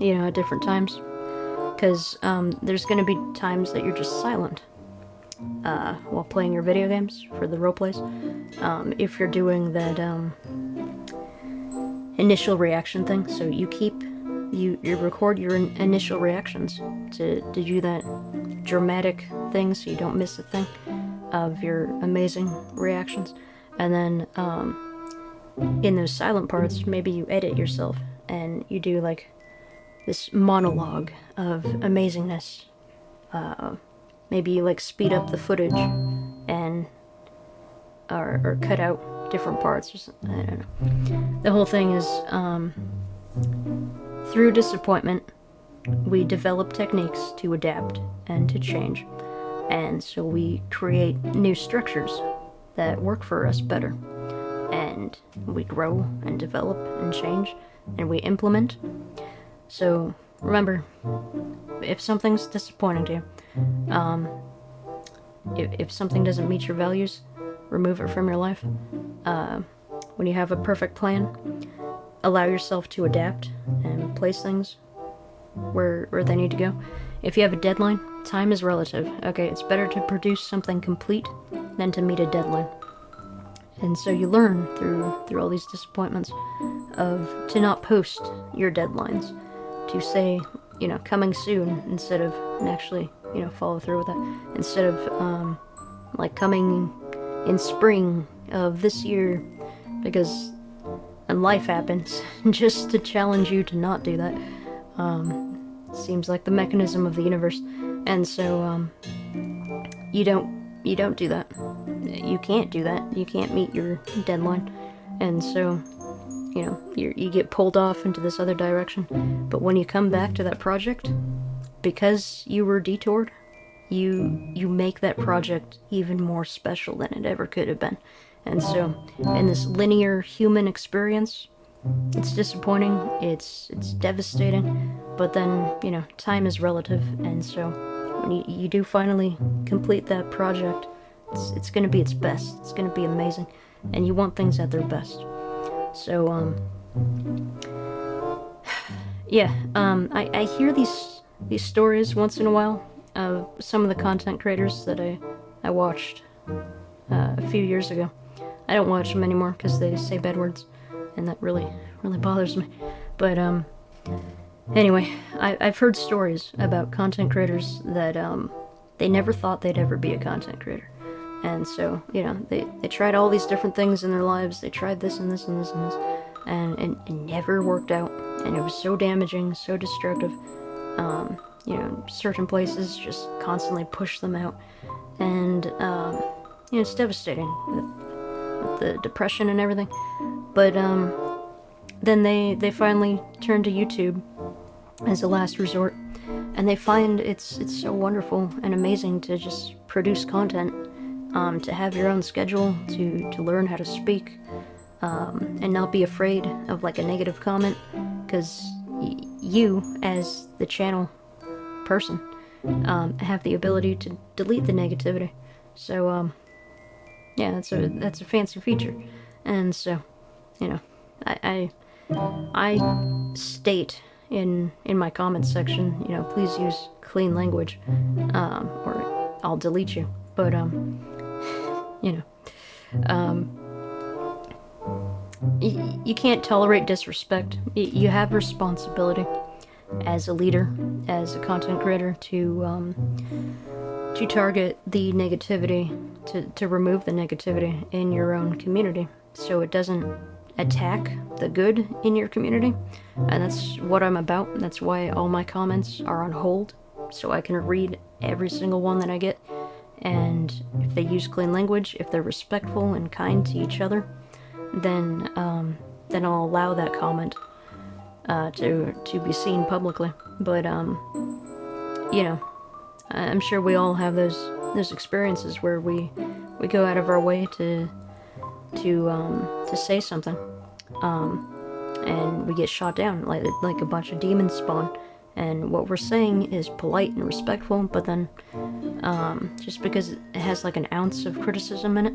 you know, at different times, because there's going to be times that you're just silent while playing your video games for the roleplays. If you're doing that initial reaction thing, so you record your initial reactions to do that dramatic thing, so you don't miss a thing of your amazing reactions. And then in those silent parts, maybe you edit yourself and you do like this monologue of amazingness. Maybe you like speed up the footage and or cut out different parts, or something. I don't know. The whole thing is through disappointment, we develop techniques to adapt and to change, and so we create new structures that work for us better, and we grow and develop and change, and we implement. So remember, if something's disappointing to you, if something doesn't meet your values, remove it from your life. When you have a perfect plan, allow yourself to adapt and place things where they need to go. If you have a deadline, time is relative. Okay, it's better to produce something complete than to meet a deadline. And so you learn through all these disappointments to not post your deadlines, to say, you know, coming soon instead of, and actually, you know, follow through with that, instead of like coming in spring of this year, because and life happens, just to challenge you to not do that. Seems like the mechanism of the universe. And so you don't do that. You can't do that. You can't meet your deadline. And so, you know, you get pulled off into this other direction. But when you come back to that project, because you were detoured, you make that project even more special than it ever could have been. And so, in this linear human experience, it's disappointing, it's devastating, but then, you know, time is relative, and so when you do finally complete that project, it's going to be its best, it's going to be amazing, and you want things at their best. So, yeah, I hear these stories once in a while of some of the content creators that I watched a few years ago. I don't watch them anymore because they say bad words, and that really bothers me. But anyway, I've heard stories about content creators that they never thought they'd ever be a content creator, and so, you know, they tried all these different things in their lives. They tried this and this and this and this, and it never worked out, and it was so damaging, so destructive. You know, certain places just constantly push them out, and you know, it's devastating with the depression and everything. But then they finally turn to YouTube as a last resort, and they find it's so wonderful and amazing to just produce content, to have your own schedule, to learn how to speak, and not be afraid of like a negative comment, because you as the channel person have the ability to delete the negativity. So yeah, that's a fancy feature. And so, you know, I state in my comments section, you know, please use clean language, or I'll delete you. But you know, you can't tolerate disrespect. You have responsibility as a leader, as a content creator, to target the negativity, to remove the negativity in your own community, so it doesn't attack the good in your community. And that's what I'm about. That's why all my comments are on hold, so I can read every single one that I get. And if they use clean language, if they're respectful and kind to each other, then I'll allow that comment. to be seen publicly. But you know, I'm sure we all have those experiences where we go out of our way to say something, and we get shot down like a bunch of demons spawn. And what we're saying is polite and respectful, but then just because it has like an ounce of criticism in it,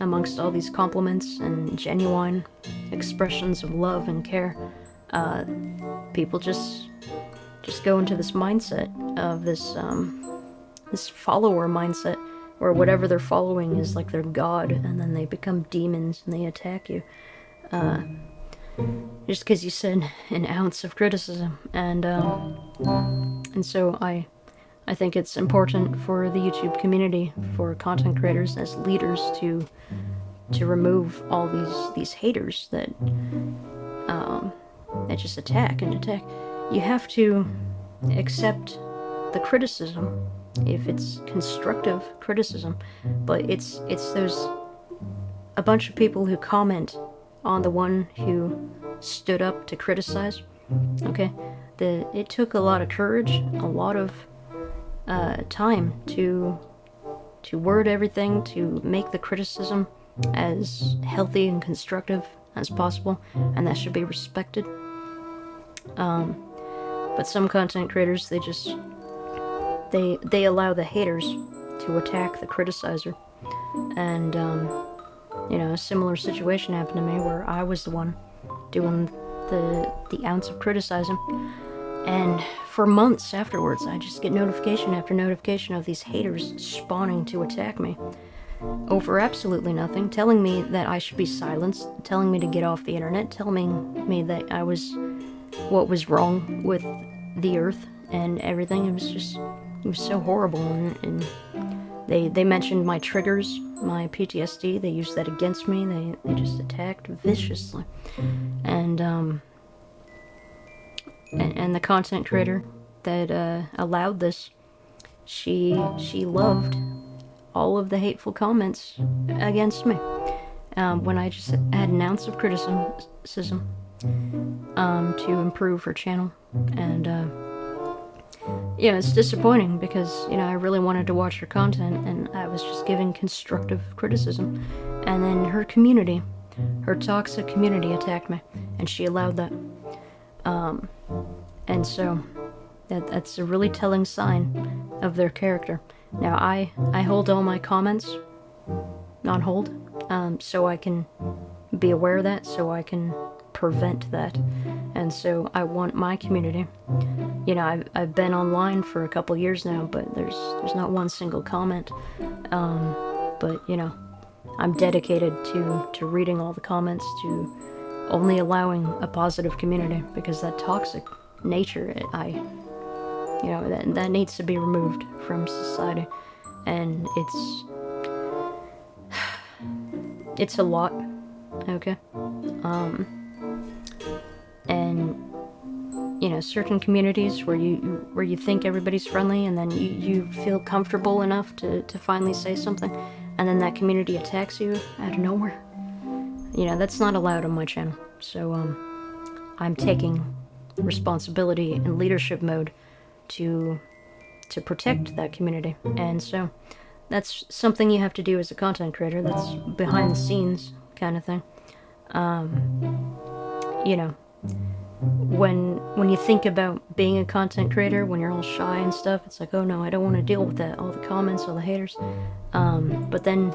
amongst all these compliments and genuine expressions of love and care, people just go into this mindset of this follower mindset, where whatever they're following is like their god, and then they become demons and they attack you. Just because you said an ounce of criticism, and so I think it's important for the YouTube community, for content creators as leaders, to remove all these haters that just attack and attack. You have to accept the criticism if it's constructive criticism, but it's those a bunch of people who comment on the one who stood up to criticize. Okay, it took a lot of courage, a lot of time to word everything, to make the criticism as healthy and constructive as possible, and that should be respected. But some content creators, they allow the haters to attack the criticizer, and you know, a similar situation happened to me where I was the one doing the ounce of criticizing, and for months afterwards I just get notification after notification of these haters spawning to attack me over absolutely nothing, telling me that I should be silenced, telling me to get off the internet, telling me that I was what was wrong with the earth and everything. It was so horrible, and they mentioned my triggers, my PTSD. They used that against me. They just attacked viciously, and the content creator that allowed this, she loved all of the hateful comments against me, when I just had an ounce of criticism to improve her channel. And yeah, it's disappointing because, you know, I really wanted to watch her content and I was just giving constructive criticism, and then her community, her toxic community, attacked me, and she allowed that. And so that's a really telling sign of their character. Now I hold all my comments on hold, so I can be aware of that, so I can prevent that. And so I want my community, you know, I've been online for a couple years now, but there's not one single comment, but you know, I'm dedicated to reading all the comments, to only allowing a positive community, because that toxic nature, you know, that needs to be removed from society. And it's a lot, okay? And you know, certain communities where you think everybody's friendly, and then you feel comfortable enough to finally say something, and then that community attacks you out of nowhere. You know, that's not allowed on my channel. So I'm taking responsibility in leadership mode to protect that community. And so that's something you have to do as a content creator. That's behind the scenes kind of thing. You know, when you think about being a content creator, when you're all shy and stuff, it's like, oh no, I don't want to deal with that, all the comments, all the haters. But then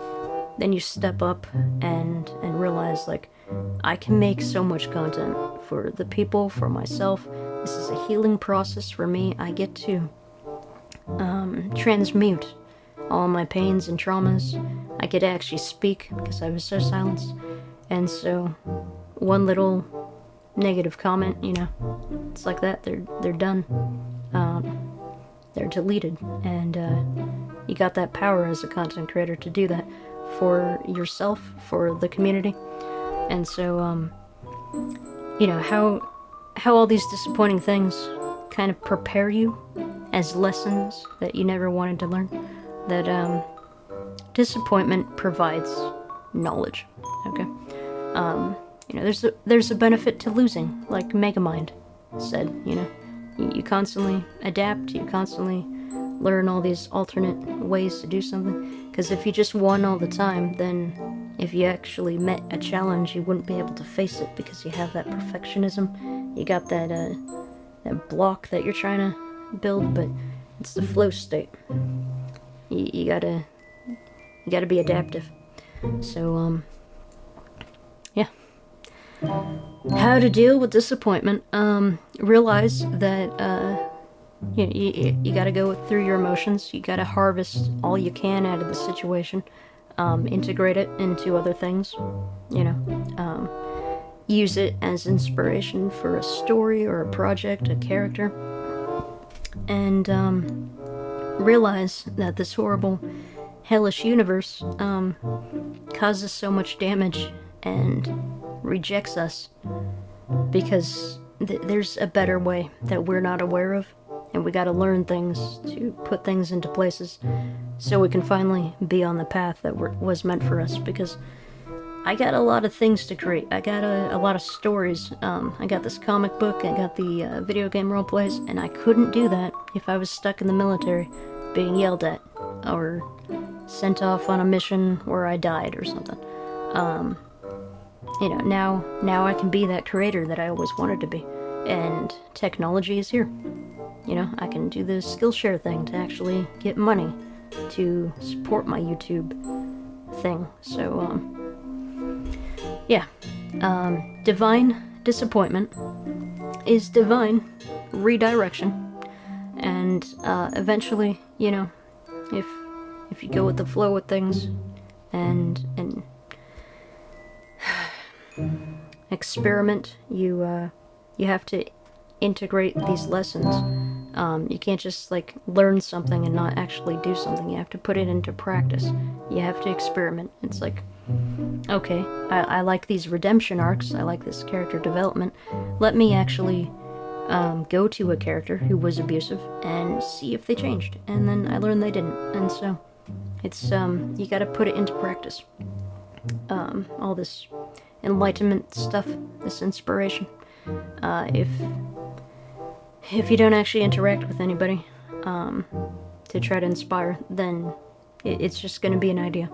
you step up and realize, like, I can make so much content for the people, for myself. This is a healing process for me. I get to transmute all my pains and traumas. I get to actually speak because I was so silenced. And so one little negative comment, you know, it's like that, they're done. They're deleted. And you got that power as a content creator to do that for yourself, for the community. And so you know, how all these disappointing things kind of prepare you as lessons that you never wanted to learn. That disappointment provides knowledge, okay? there's a benefit to losing, like Megamind said. You constantly adapt, you constantly learn all these alternate ways to do something. Because if you just won all the time, then if you actually met a challenge, you wouldn't be able to face it because you have that perfectionism. You got that block that you're trying to build, but it's the flow state. You gotta be adaptive. So yeah. How to deal with disappointment? Realize that you gotta go through your emotions. You gotta harvest all you can out of the situation. Integrate it into other things. Use it as inspiration for a story or a project, a character. And realize that this horrible, hellish universe causes so much damage and rejects us because there's a better way that we're not aware of, and we gotta learn things to put things into places so we can finally be on the path that was meant for us. Because I got a lot of things to create. I got a lot of stories. I got this comic book, I got the video game roleplays, and I couldn't do that if I was stuck in the military being yelled at or sent off on a mission where I died or something. Now I can be that creator that I always wanted to be, and technology is here. I can do the Skillshare thing to actually get money to support my YouTube thing. So, yeah. Divine disappointment is divine redirection, and eventually, if you go with the flow with things and experiment, you have to integrate these lessons. You can't just learn something and not actually do something. You have to put it into practice. You have to experiment. It's like, okay, I like these redemption arcs, I like this character development. Let me actually go to a character who was abusive and see if they changed. And then I learned they didn't. And so it's you gotta put it into practice. All this enlightenment stuff, this inspiration. If you don't actually interact with anybody to try to inspire, then it's just going to be an idea.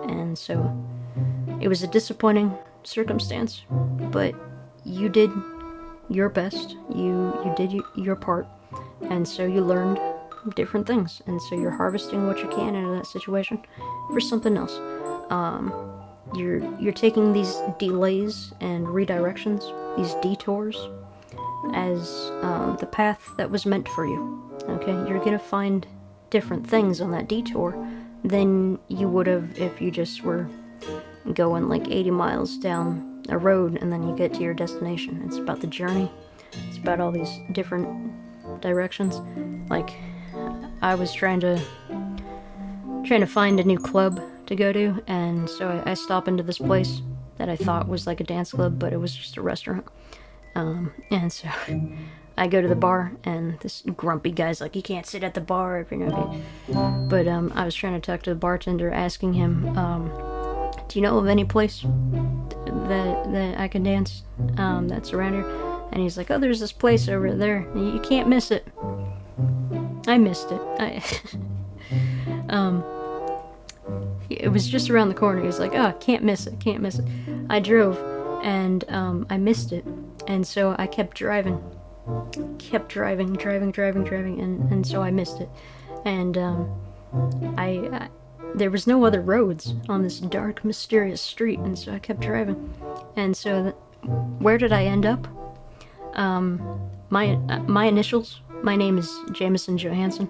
And so it was a disappointing circumstance, but you did your best. You did your part, and so you learned different things, and so you're harvesting what you can out of that situation for something else. You're taking these delays and redirections, these detours, as the path that was meant for you. Okay, you're gonna find different things on that detour than you would have if you just were going 80 miles down a road and then you get to your destination. It's about the journey. It's about all these different directions. I was trying to find a new club to go to, and so I stop into this place that I thought was like a dance club, but it was just a restaurant. And so I go to the bar, and this grumpy guy's like, you can't sit at the bar if you're not. But I was trying to talk to the bartender, asking him, do you know of any place that I can dance that's around here? And he's like, oh, there's this place over there. You can't miss it. I missed it. It was just around the corner. He was like, oh, can't miss it. I drove, and I missed it. And so I kept driving, and so I missed it. And I there was no other roads on this dark, mysterious street, and so I kept driving. And so where did I end up? My initials. My name is Jamison Johansson.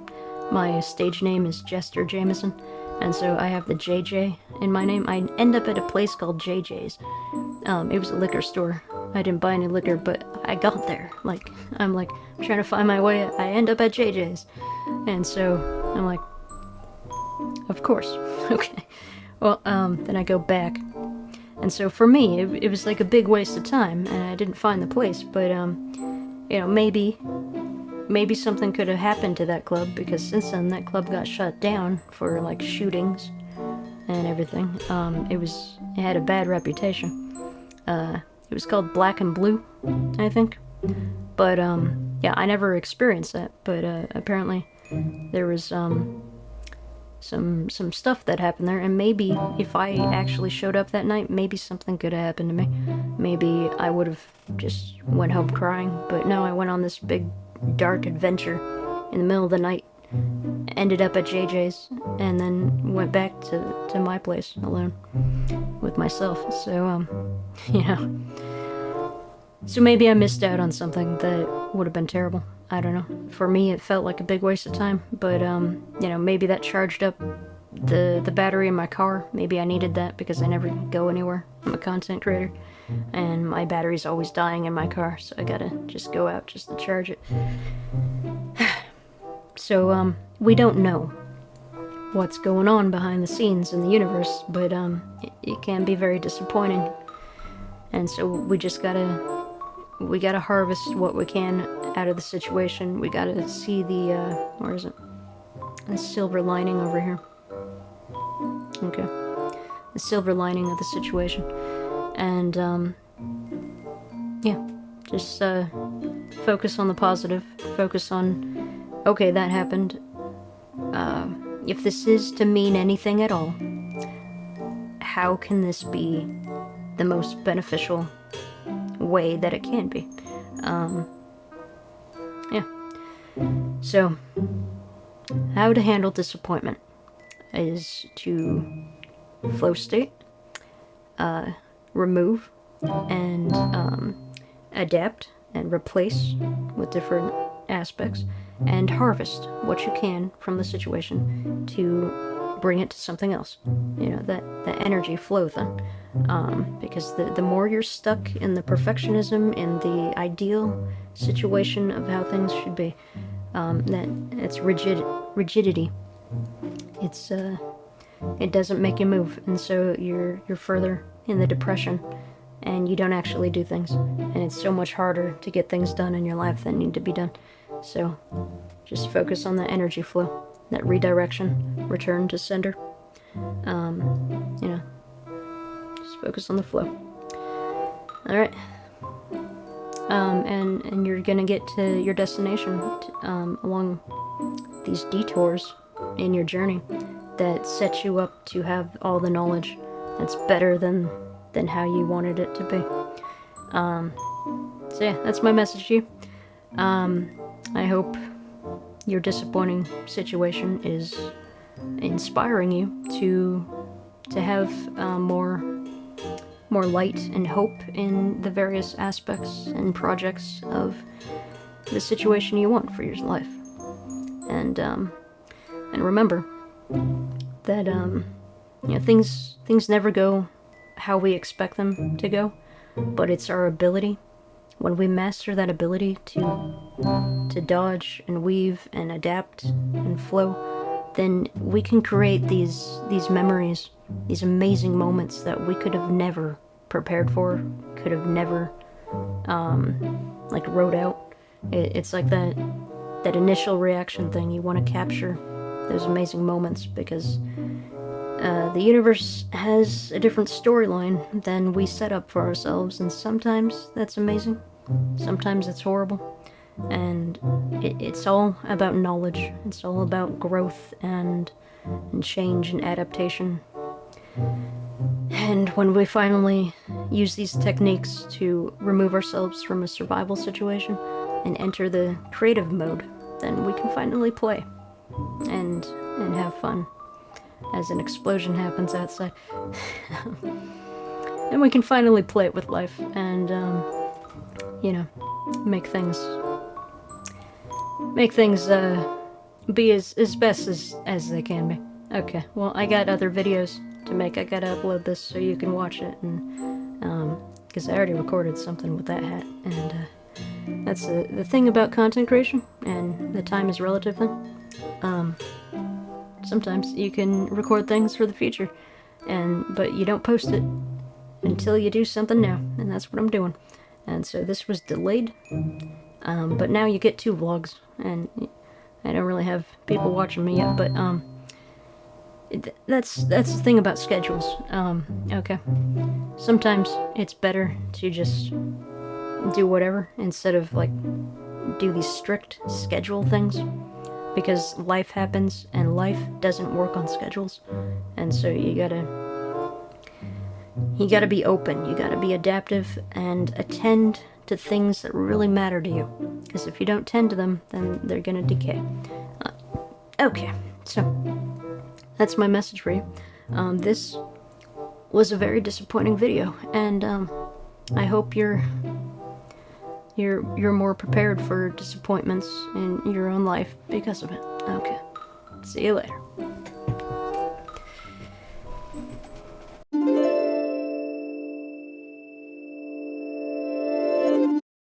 My stage name is jEsTeRJaMiSeN. And so I have the JJ in my name. I end up at a place called JJ's. It was a liquor store. I didn't buy any liquor, but I got there. I'm trying to find my way. I end up at JJ's. And so I'm like, of course. Okay. Well, then I go back. And so for me, it was like a big waste of time, and I didn't find the place. But, maybe something could have happened to that club, because since then that club got shut down for shootings and everything. It had a bad reputation. It was called Black and Blue, I think. But yeah, I never experienced that. But apparently there was some stuff that happened there, and maybe if I actually showed up that night, maybe something could have happened to me. Maybe I would have just went home crying. But no, I went on this big dark adventure in the middle of the night, ended up at JJ's, and then went back to my place alone with myself. So you know, so maybe I missed out on something that would have been terrible. I don't know. For me, it felt like a big waste of time, but you know, maybe that charged up the battery in my car. Maybe I needed that because I never go anywhere. I'm a content creator, and my battery's always dying in my car, so I gotta just go out just to charge it. So we don't know what's going on behind the scenes in the universe, but it can be very disappointing, and so we just gotta harvest what we can out of the situation. We gotta see the, where is it? The silver lining over here. Okay. The silver lining of the situation. And, yeah. Just, focus on the positive. Focus on, okay, that happened. If this is to mean anything at all, how can this be the most beneficial way that it can be? Yeah. So, how to handle disappointment is to flow state, remove, and adapt and replace with different aspects, and harvest what you can from the situation to bring it to something else. You know, that energy flow thing. Because the more you're stuck in the perfectionism, in the ideal situation of how things should be, that it's rigidity. It's it doesn't make you move, and so you're further in the depression, and you don't actually do things, and it's so much harder to get things done in your life that need to be done. So just focus on the energy flow, that redirection, return to sender. You know, just focus on the flow. All right. And you're gonna get to your destination along these detours in your journey that set you up to have all the knowledge that's better than how you wanted it to be. So yeah, that's my message to you. I hope your disappointing situation is inspiring you to have more light and hope in the various aspects and projects of the situation you want for your life. And remember that you know, things never go how we expect them to go, but it's our ability. When we master that ability to dodge and weave and adapt and flow, then we can create these memories, these amazing moments that we could have never prepared for, could have never like wrote out. It's like that initial reaction thing. You want to capture those amazing moments because the universe has a different storyline than we set up for ourselves, and sometimes that's amazing, sometimes it's horrible, and it's all about knowledge. It's all about growth and change and adaptation. And when we finally use these techniques to remove ourselves from a survival situation and enter the creative mode, then we can finally play and have fun as an explosion happens outside. And we can finally play it with life and you know, make things be as best as they can be. Okay, well, I got other videos to make. I gotta upload this so you can watch it, and because I already recorded something with that hat, and that's the thing about content creation, and the time is relative thing. Sometimes you can record things for the future, but you don't post it until you do something new, and that's what I'm doing. And so this was delayed, but now you get 2 vlogs, and I don't really have people watching me yet, but That's the thing about schedules. Okay. Sometimes it's better to just do whatever instead of like do these strict schedule things, because life happens and life doesn't work on schedules, and so you gotta be open, you gotta be adaptive and attend to things that really matter to you, because if you don't tend to them, then they're gonna decay. Okay, so that's my message for you. This was a very disappointing video, and I hope you're more prepared for disappointments in your own life because of it. Okay, see you later.